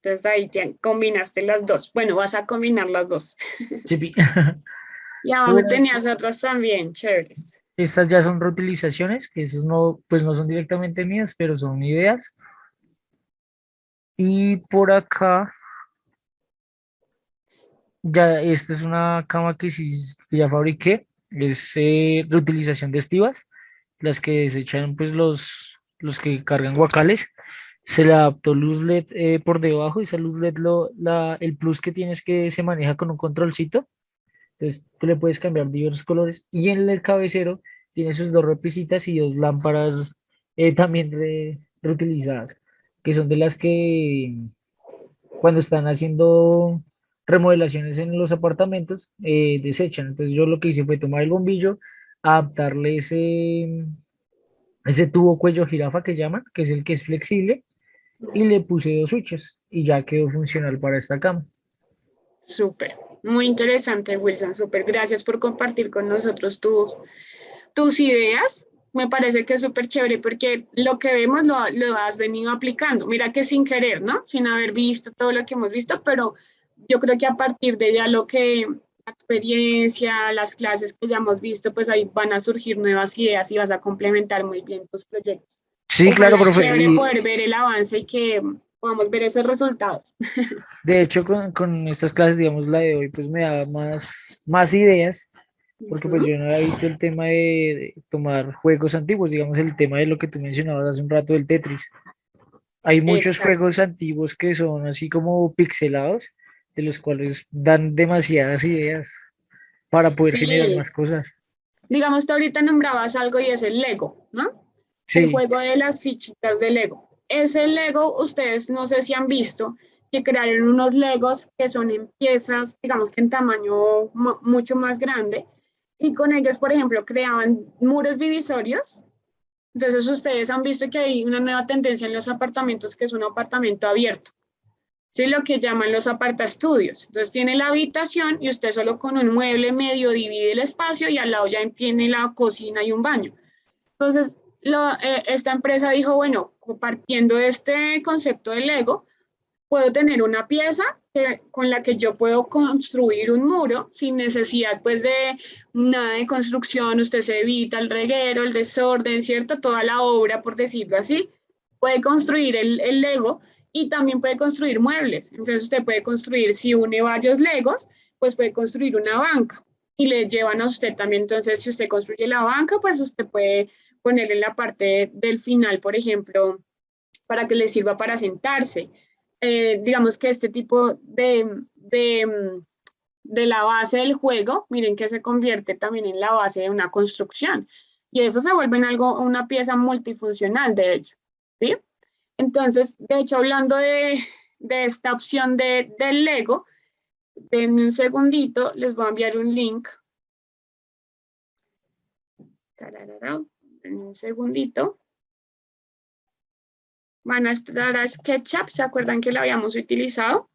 Entonces ahí combinaste las dos. Bueno, vas a combinar las dos. Sí, Y abajo por tenías otras también, chéveres. estas ya son reutilizaciones, que esos no, pues no son directamente mías, pero son ideas. Y por acá, ya esta es una cama que sí que ya fabriqué, es reutilización de estivas, las que desechan pues los que cargan guacales. Se le adaptó luz LED por debajo, esa luz LED el plus que tiene es que se maneja con un controlcito, entonces tú le puedes cambiar diversos colores y en el cabecero tiene sus dos repisitas y dos lámparas también reutilizadas, que son de las que cuando están haciendo remodelaciones en los apartamentos desechan. Entonces yo lo que hice fue tomar el bombillo, adaptarle ese tubo cuello jirafa que llaman, que es el que es flexible, y le puse dos switches y ya quedó funcional para esta cama. Súper. Muy interesante, Wilson. Súper. Gracias por compartir con nosotros tus ideas. Me parece que es súper chévere porque lo que vemos lo has venido aplicando. Mira que sin querer, ¿no? Sin haber visto todo lo que hemos visto, pero yo creo que a partir de ya la experiencia, las clases que ya hemos visto, pues ahí van a surgir nuevas ideas y vas a complementar muy bien tus proyectos. Sí, claro, Ojalá profe. chévere Y poder ver el avance y que podamos ver esos resultados. de hecho con estas clases, digamos, la de hoy, pues me da más ideas, porque pues Ujú. yo no había visto el tema de tomar juegos antiguos, digamos, el tema de lo que tú mencionabas hace un rato del Tetris. Hay muchos Exacto. juegos antiguos que son así como pixelados, de los cuales dan demasiadas ideas para poder generar Sí, más cosas. digamos, tú ahorita nombrabas algo y es el Lego, ¿no? El Sí, juego de las fichitas de Lego. Ese Lego, ustedes no sé si han visto que crearon unos Legos que son en piezas, digamos que en tamaño mucho más grande, y con ellos, por ejemplo, creaban muros divisorios. Entonces, ustedes han visto que hay una nueva tendencia en los apartamentos que es un apartamento abierto. Sí, lo que llaman los apartaestudios. Entonces tiene la habitación y usted solo con un mueble medio divide el espacio y al lado ya tiene la cocina y un baño. Entonces, esta empresa dijo, bueno, partiendo de este concepto del Lego, puedo tener una pieza con la que yo puedo construir un muro sin necesidad pues de nada de construcción, usted se evita el reguero, el desorden, ¿cierto? Toda la obra, por decirlo así, puede construir el Lego y también puede construir muebles. Entonces usted puede construir, si une varios Legos, pues puede construir una banca y le llevan a usted también, entonces si usted construye la banca, pues usted puede poner en la parte del final, por ejemplo, para que le sirva para sentarse. Digamos que este tipo de la base del juego, miren que se convierte también en la base de una construcción. Y eso se vuelve en algo, una pieza multifuncional, de hecho. ¿Sí? Entonces, de hecho, hablando de esta opción del Lego, denme un segundito, les voy a enviar un link. Tararara, denme un segundito. Van a estar a SketchUp, ¿se acuerdan que lo habíamos utilizado?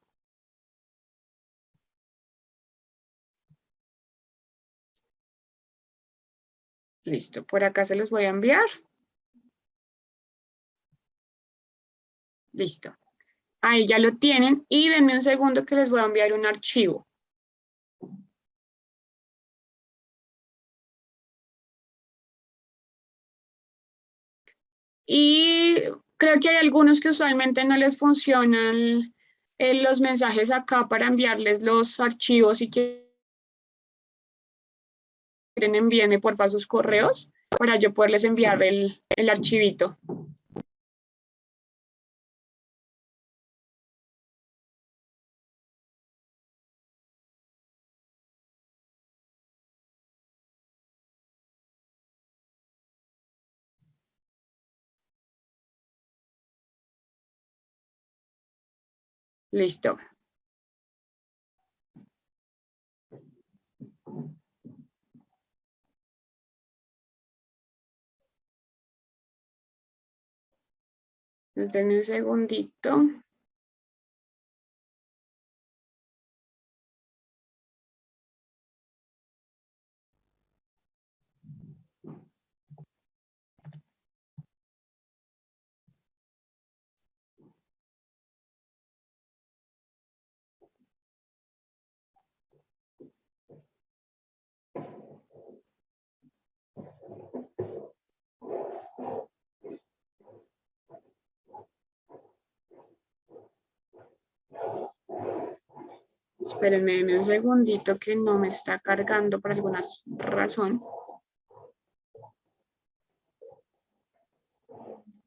Listo, por acá se los voy a enviar. Listo. Ahí ya lo tienen y denme un segundo que les voy a enviar un archivo. Y creo que hay algunos que usualmente no les funcionan los mensajes acá para enviarles los archivos y quieren enviarme porfa sus correos para yo poderles enviar el archivito. Listo. Denme un segundito. Espérenme, denme un segundito que no me está cargando por alguna razón.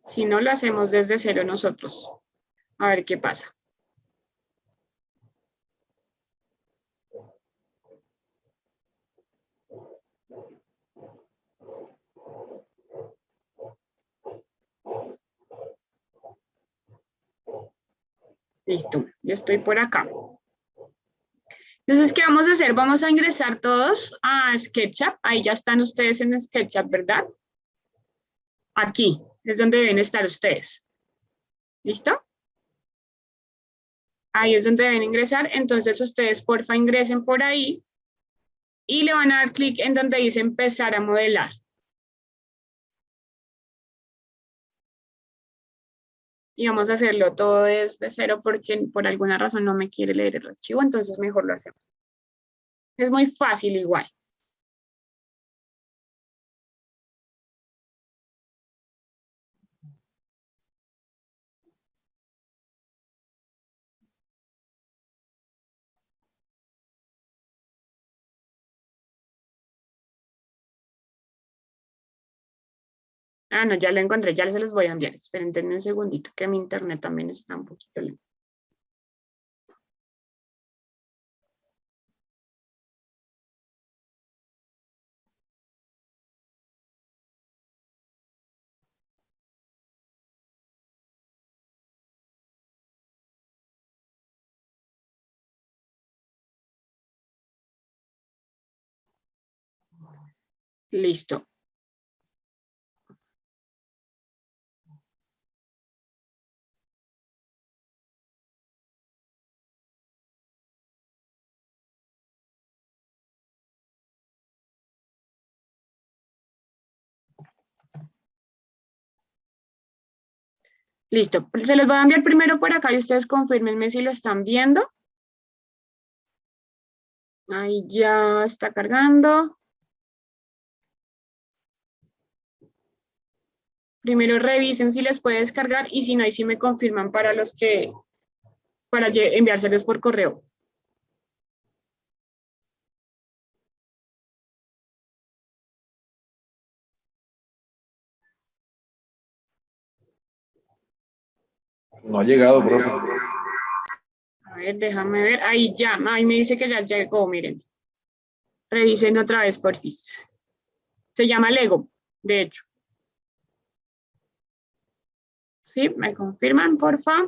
Si no, lo hacemos desde cero nosotros. A ver qué pasa. Listo, yo estoy por acá. Entonces, ¿qué vamos a hacer? Vamos a ingresar todos a SketchUp. Ahí ya están ustedes en SketchUp, ¿verdad? Aquí es donde deben estar ustedes. ¿Listo? Ahí es donde deben ingresar. Entonces, ustedes, porfa, ingresen por ahí y le van a dar clic en donde dice empezar a modelar. Y vamos a hacerlo todo desde cero porque por alguna razón no me quiere leer el archivo, entonces mejor lo hacemos. Es muy fácil igual. Ah, no, ya lo encontré, ya se los voy a enviar. Esperen, denme un segundito que mi internet también está un poquito lento. Listo. Listo. Se los voy a enviar primero por acá y ustedes confírmenme si lo están viendo. Ahí ya está cargando. Primero revisen si les puede descargar y si no, ahí sí me confirman para los que, para enviárselos por correo. No ha llegado, profe. A ver, déjame ver. Ahí ya, ahí me dice que ya llegó, miren. Revisen otra vez, porfis. Se llama Lego, de hecho. ¿Sí? ¿Me confirman, porfa?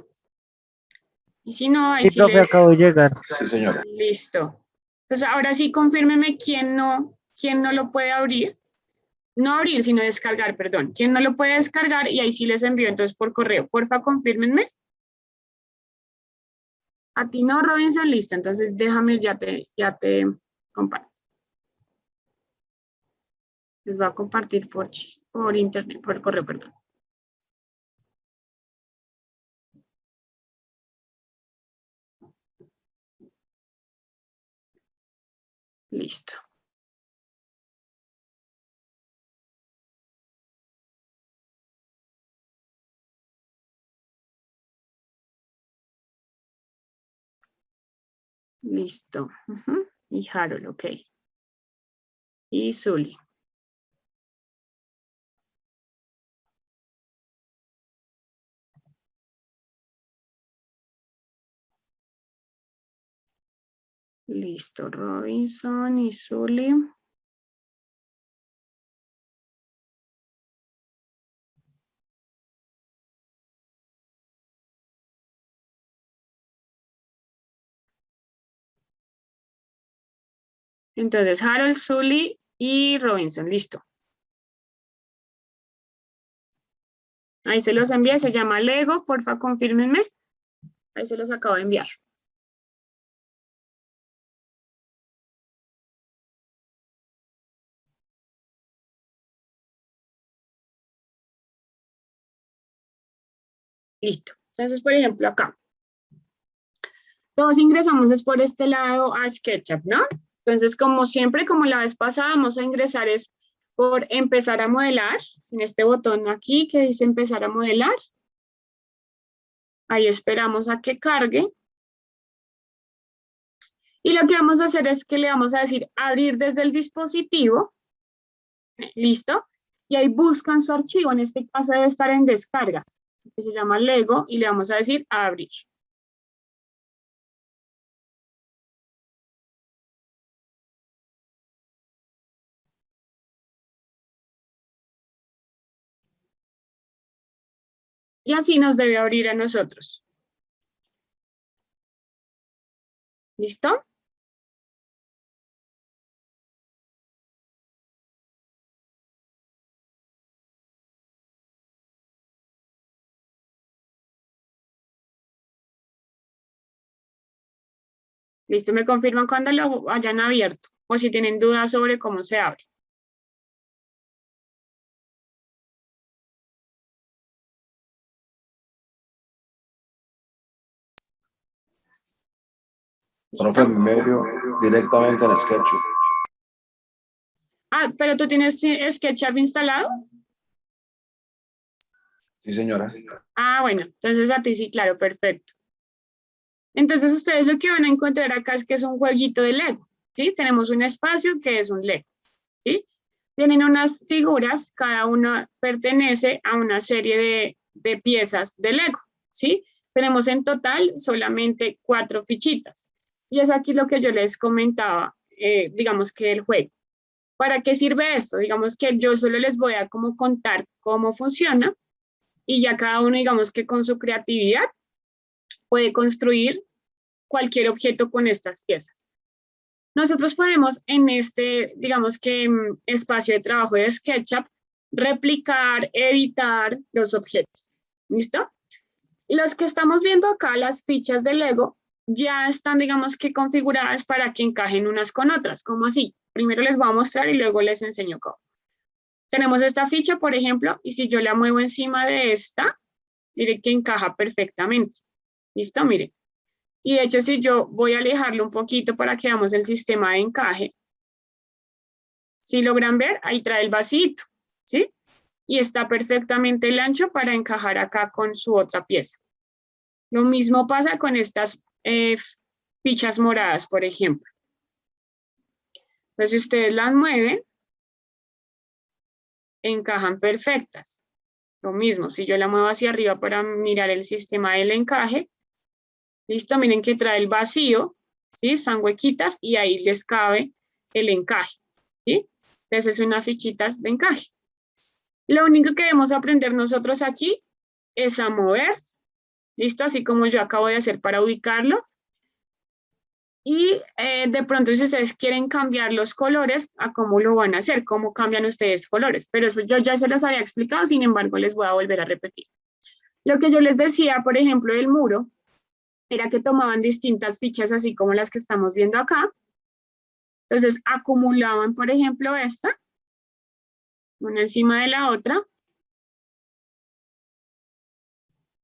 Y si no, ahí Sí, sí profe, les... acabo de llegar. Sí, señora. Listo. Entonces, ahora sí, confírmeme quién no lo puede abrir. No abrir, sino descargar, perdón. ¿Quién no lo puede descargar? Y ahí sí les envío entonces por correo. Porfa, confírmenme. A ti no, Robinson, listo. Entonces déjame, ya te comparto. Les voy a compartir por internet, por correo, perdón. Listo. Listo. Y Harold, ok. Y Zully. Listo, Robinson y Zully. Entonces, Harold, Zully y Robinson, listo. Ahí se los envié, se llama Lego, porfa, confírmenme. Ahí se los acabo de enviar. Listo. Entonces, por ejemplo, acá. Todos ingresamos es por este lado a SketchUp, ¿no? Entonces, como siempre, como la vez pasada, vamos a ingresar es por empezar a modelar, en este botón aquí que dice empezar a modelar. Ahí esperamos a que cargue. Y lo que vamos a hacer es que le vamos a decir abrir desde el dispositivo, listo, y ahí buscan su archivo, en este caso debe estar en descargas, que se llama Lego, y le vamos a decir abrir. Y así nos debe abrir a nosotros. ¿Listo? Listo, me confirman cuando lo hayan abierto o si tienen dudas sobre cómo se abre. Profe, medio directamente en SketchUp. Ah, pero tú tienes SketchUp instalado. Sí, señora. Ah, bueno, entonces a ti sí, claro, perfecto. Entonces ustedes lo que van a encontrar acá es que es un jueguito de Lego, ¿sí? Tenemos un espacio que es un Lego, ¿sí? Tienen unas figuras, cada una pertenece a una serie de piezas de Lego, ¿sí? Tenemos en total solamente 4 fichitas. Y es aquí lo que yo les comentaba, digamos que el juego. ¿Para qué sirve esto? Digamos que yo solo les voy a como contar cómo funciona y ya cada uno, digamos que con su creatividad, puede construir cualquier objeto con estas piezas. Nosotros podemos en este, digamos que espacio de trabajo de SketchUp, replicar, editar los objetos. ¿Listo? Los que estamos viendo acá, las fichas de Lego, ya están, digamos que configuradas para que encajen unas con otras. ¿Cómo así? Primero les voy a mostrar y luego les enseño cómo. Tenemos esta ficha, por ejemplo, y si yo la muevo encima de esta, mire que encaja perfectamente. ¿Listo? Mire. Y de hecho, si yo voy a alejarlo un poquito para que veamos el sistema de encaje, si logran ver, ahí trae el vasito, ¿sí? Y está perfectamente el ancho para encajar acá con su otra pieza. Lo mismo pasa con estas fichas moradas, por ejemplo. Entonces, si ustedes las mueven, encajan perfectas. Lo mismo, si yo la muevo hacia arriba para mirar el sistema del encaje, listo, miren que trae el vacío, ¿sí? Son huequitas y ahí les cabe el encaje, ¿sí? Entonces es unas fichitas de encaje. Lo único que debemos aprender nosotros aquí es a mover, ¿listo? Así como yo acabo de hacer para ubicarlo. Y de pronto si ustedes quieren cambiar los colores, ¿a cómo lo van a hacer? ¿Cómo cambian ustedes colores? Pero eso yo ya se los había explicado, sin embargo les voy a volver a repetir. Lo que yo les decía, por ejemplo, del muro, era que tomaban distintas fichas, así como las que estamos viendo acá. Entonces acumulaban, por ejemplo, esta, una encima de la otra,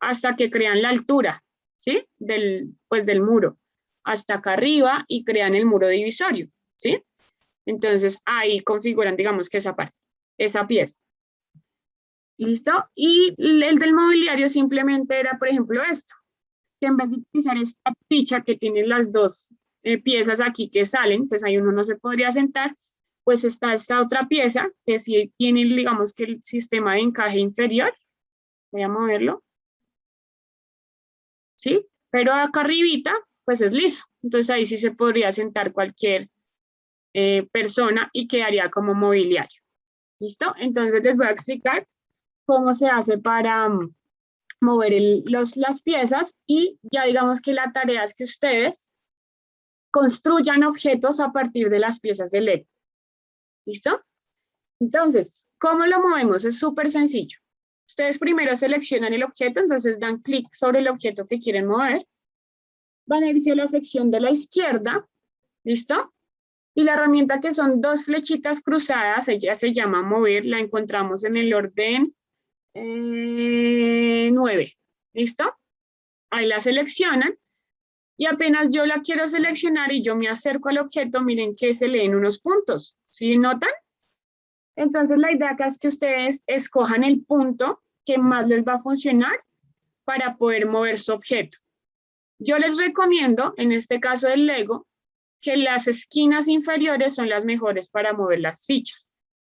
hasta que crean la altura, ¿sí? Del muro, hasta acá arriba y crean el muro divisorio, ¿sí? Entonces ahí configuran, digamos que esa parte, esa pieza. ¿Listo? Y el del mobiliario simplemente era, por ejemplo, esto, que en vez de utilizar esta ficha que tiene las dos piezas aquí que salen, pues ahí uno no se podría sentar, pues está esta otra pieza que sí tiene, digamos que el sistema de encaje inferior. Voy a moverlo. ¿Sí? Pero acá arribita, pues es liso. Entonces ahí sí se podría sentar cualquier persona y quedaría como mobiliario. ¿Listo? Entonces les voy a explicar cómo se hace para mover las piezas y ya digamos que la tarea es que ustedes construyan objetos a partir de las piezas de Lego. ¿Listo? Entonces, ¿cómo lo movemos? Es súper sencillo. Ustedes primero seleccionan el objeto, entonces dan clic sobre el objeto que quieren mover. Van a irse a la sección de la izquierda, ¿listo? Y la herramienta que son dos flechitas cruzadas, ella se llama mover, la encontramos en el orden 9, ¿listo? Ahí la seleccionan y apenas yo la quiero seleccionar y yo me acerco al objeto, miren que se leen unos puntos, ¿sí notan? Entonces la idea acá es que ustedes escojan el punto que más les va a funcionar para poder mover su objeto. Yo les recomiendo, en este caso del Lego, que las esquinas inferiores son las mejores para mover las fichas.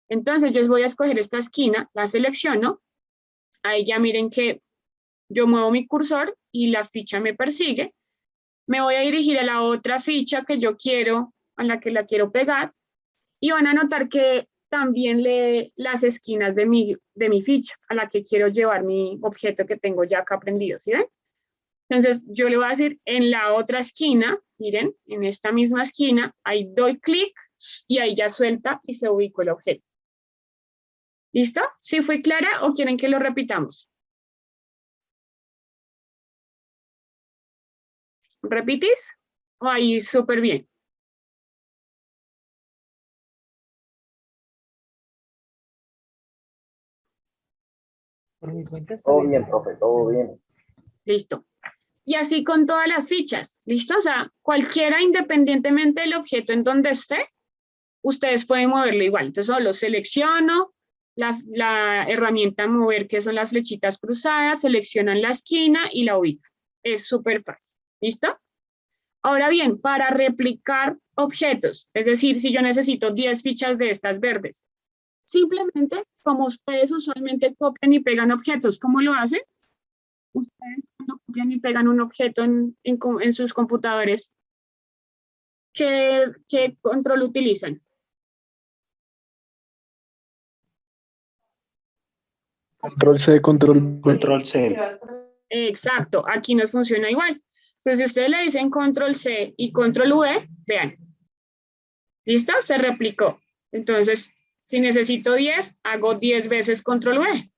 Entonces yo voy a escoger esta esquina, la selecciono, ahí ya miren que yo muevo mi cursor y la ficha me persigue. Me voy a dirigir a la otra ficha que yo quiero, a la que la quiero pegar, y van a notar que también lee las esquinas de mi ficha, a la que quiero llevar mi objeto que tengo ya acá prendido, ¿sí ven? Entonces yo le voy a decir en la otra esquina, miren, en esta misma esquina, ahí doy clic y ahí ya suelta y se ubicó el objeto. ¿Listo? ¿Sí fue clara o quieren que lo repitamos? ¿Repitís? Ahí súper bien. Por mi cuenta está Todo bien. bien, profe, todo bien. Listo. Y así con todas las fichas. ¿Listo? O sea, cualquiera independientemente del objeto en donde esté, ustedes pueden moverlo igual. Entonces solo selecciono la herramienta mover, que son las flechitas cruzadas, seleccionan la esquina y la ubico. Es súper fácil. ¿Listo? Ahora bien, para replicar objetos, es decir, si yo necesito 10 fichas de estas verdes, simplemente, como ustedes usualmente copian y pegan objetos, ¿cómo lo hacen? Ustedes cuando copian y pegan un objeto en sus computadores, ¿qué control utilizan? Control C, control C. Exacto, aquí nos funciona igual. Entonces, si ustedes le dicen control C y control V, vean. ¿Listo? Se replicó. Entonces, si necesito 10, hago 10 veces control V.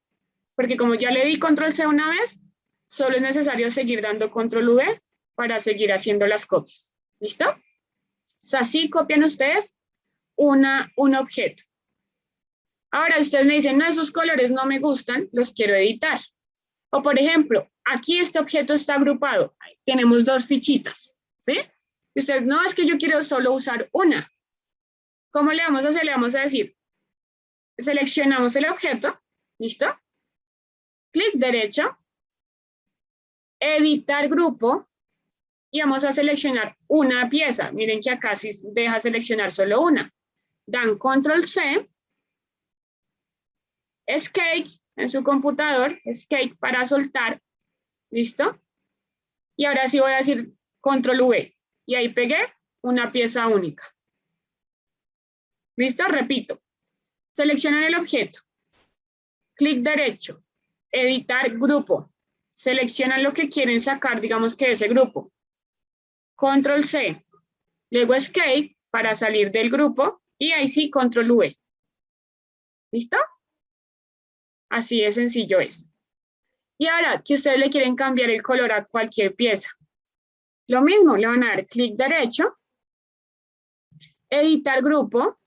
Porque como ya le di control C una vez, solo es necesario seguir dando control V para seguir haciendo las copias. ¿Listo? O sea, así copian ustedes un objeto. Ahora ustedes me dicen, no, esos colores no me gustan, los quiero editar. O por ejemplo, aquí este objeto está agrupado. Tenemos 2 fichitas, ¿sí? Y ustedes, no, es que yo quiero solo usar una. ¿Cómo le vamos a hacer? Le vamos a decir, seleccionamos el objeto, ¿listo? Clic derecho, editar grupo, y vamos a seleccionar una pieza. Miren que acá sí deja seleccionar solo una. Dan control C, escape en su computador, escape para soltar, ¿listo? Y ahora sí voy a decir control V, y ahí pegué una pieza única. ¿Listo? Repito. Seleccionan el objeto. Clic derecho. Editar grupo. Seleccionan lo que quieren sacar, digamos que ese grupo. Control C. Luego escape para salir del grupo. Y ahí sí, control V. ¿Listo? Así de sencillo es. Y ahora que ustedes le quieren cambiar el color a cualquier pieza. Lo mismo, le van a dar clic derecho. Editar grupo.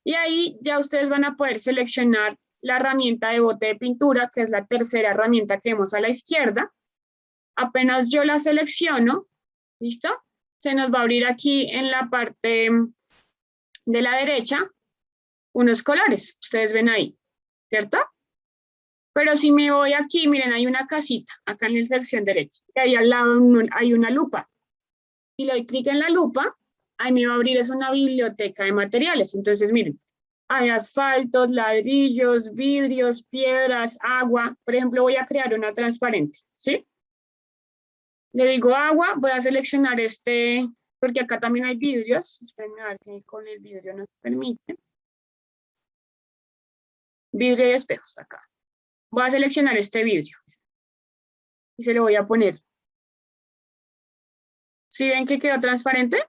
Y ahí ya ustedes van a poder seleccionar la herramienta de bote de pintura, que es la tercera herramienta que vemos a la izquierda. Apenas yo la selecciono, ¿listo? Se nos va a abrir aquí en la parte de la derecha unos colores, ustedes ven ahí, ¿cierto? Pero si me voy aquí, miren, hay una casita, acá en la sección derecha, y ahí al lado hay una lupa. Y le doy clic en la lupa, ahí me va a abrir, es una biblioteca de materiales. Entonces, miren, hay asfaltos, ladrillos, vidrios, piedras, agua. Por ejemplo, voy a crear una transparente, ¿sí? Le digo agua, voy a seleccionar este, porque acá también hay vidrios. Espérenme a ver si con el vidrio nos permite. Vidrio y espejos, acá. Voy a seleccionar este vidrio. Y se lo voy a poner. ¿Sí ven que quedó transparente?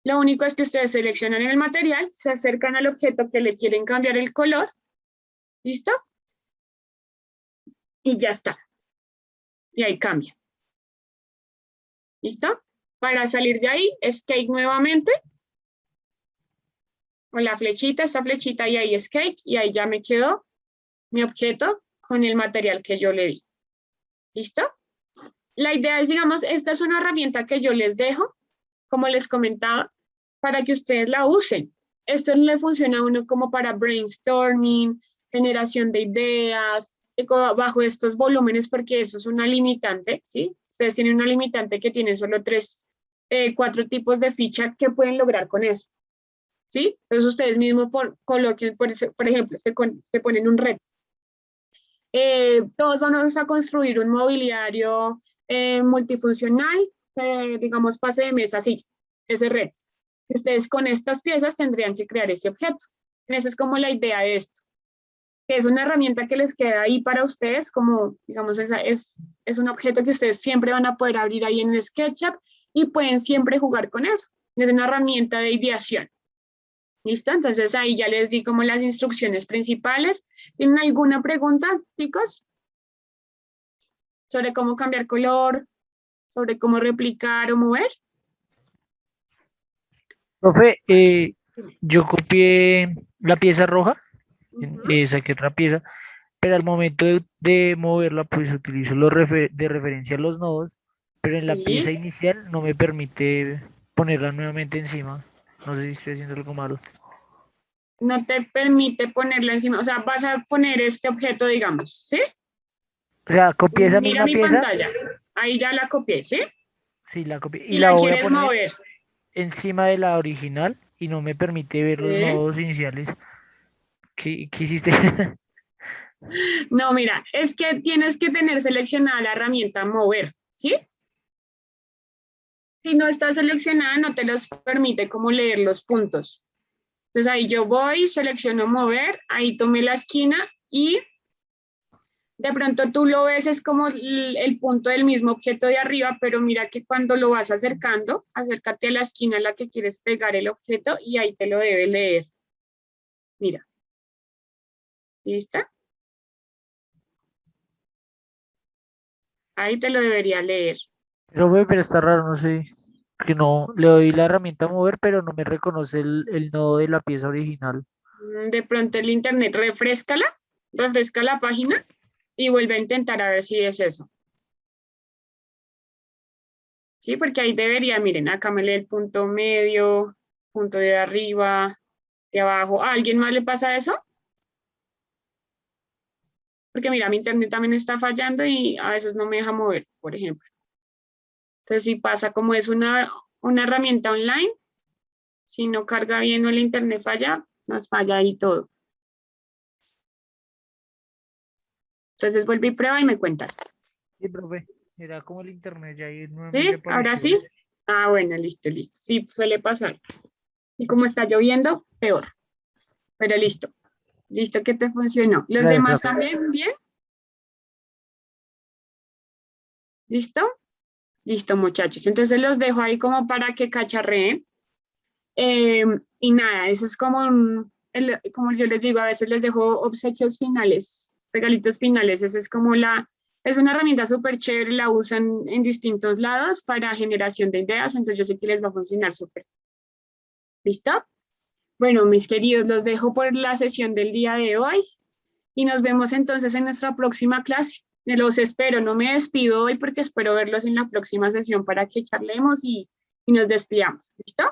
Lo único es que ustedes seleccionan el material, se acercan al objeto que le quieren cambiar el color. ¿Listo? Y ya está. Y ahí cambia. ¿Listo? Para salir de ahí, escape nuevamente. Con la flechita, esta flechita y ahí escape. Y ahí ya me quedó mi objeto con el material que yo le di. ¿Listo? La idea es, digamos, esta es una herramienta que yo les dejo, como les comentaba, para que ustedes la usen. Esto le funciona a uno como para brainstorming, generación de ideas, bajo estos volúmenes, porque eso es una limitante, ¿sí? Ustedes tienen una limitante que tienen solo 3 4 tipos de ficha que pueden lograr con eso. ¿Sí? Entonces ustedes mismos coloquen, por ejemplo, se ponen un reto. Todos vamos a construir un mobiliario multifuncional, digamos, pase de mesa, silla, ese reto. Ustedes con estas piezas tendrían que crear ese objeto. Esa es como la idea de esto, que es una herramienta que les queda ahí para ustedes, como, digamos, es un objeto que ustedes siempre van a poder abrir ahí en SketchUp y pueden siempre jugar con eso. Es una herramienta de ideación. ¿Listo? Entonces ahí ya les di como las instrucciones principales. ¿Tienen alguna pregunta, chicos? Sobre cómo cambiar color, sobre cómo replicar o mover. Profe, yo copié la pieza roja, Ujú. saqué otra pieza, pero al momento de moverla, pues utilizo de referencia los nodos, pero en la pieza Sí, inicial no me permite ponerla nuevamente encima. No sé si estoy haciendo algo malo. no te permite ponerla encima, o sea, vas a poner este objeto, digamos, ¿sí? O sea, copié esa Mira misma mi pieza, pantalla, ahí ya la copié, ¿sí? sí, la copié, y Y la la voy a quieres poner mover, encima de la original y no me permite ver los ¿sí? nodos iniciales. ¿Qué hiciste? No, mira, es que tienes que tener seleccionada la herramienta mover, ¿sí? Si no está seleccionada, no te los permite como leer los puntos. Entonces ahí yo voy, selecciono mover, ahí tomé la esquina y de pronto tú lo ves, es como el punto del mismo objeto de arriba, pero mira que cuando lo vas acercando, acércate a la esquina en la que quieres pegar el objeto y ahí te lo debe leer. Mira, ¿listo? Ahí te lo debería leer. Pero está raro, no sé. Que no, le doy la herramienta a mover, pero no me reconoce el nodo de la pieza original. De pronto el internet, refresca la página y vuelve a intentar a ver si es eso. Sí, porque ahí debería, miren, acá me lee el punto medio, punto de arriba, de abajo. ¿A alguien más le pasa eso? Porque mira, mi internet también está fallando y a veces no me deja mover, por ejemplo. Entonces, si pasa como es una herramienta online, si no carga bien o el internet falla, nos falla ahí todo. Entonces, vuelve y prueba y me cuentas. Sí, profe. Era como el internet ya ahí nuevamente ¿Sí? ¿Ahora apareció. sí? Ah, bueno, listo, listo. Sí, suele pasar. Y como está lloviendo, peor. Pero listo. Listo que te funcionó. ¿Los Gracias, demás profe. también? ¿Bien? ¿Listo? Listo, muchachos. Entonces los dejo ahí como para que cacharreen. Y nada, eso es como como yo les digo, a veces les dejo obsequios finales, regalitos finales. Esa es como es una herramienta súper chévere, la usan en distintos lados para generación de ideas, entonces yo sé que les va a funcionar súper. ¿Listo? Bueno, mis queridos, los dejo por la sesión del día de hoy y nos vemos entonces en nuestra próxima clase. Los espero, no me despido hoy porque espero verlos en la próxima sesión para que charlemos y nos despidamos. ¿Listo?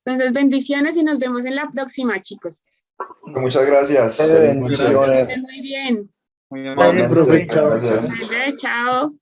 Entonces, bendiciones y nos vemos en la próxima, chicos. Muchas gracias. Feliz noche. Que Bendiciones. estén muy bien. Muy Gracias, amable, Igualmente, profe. profe. Chao. gracias. Vale, chao.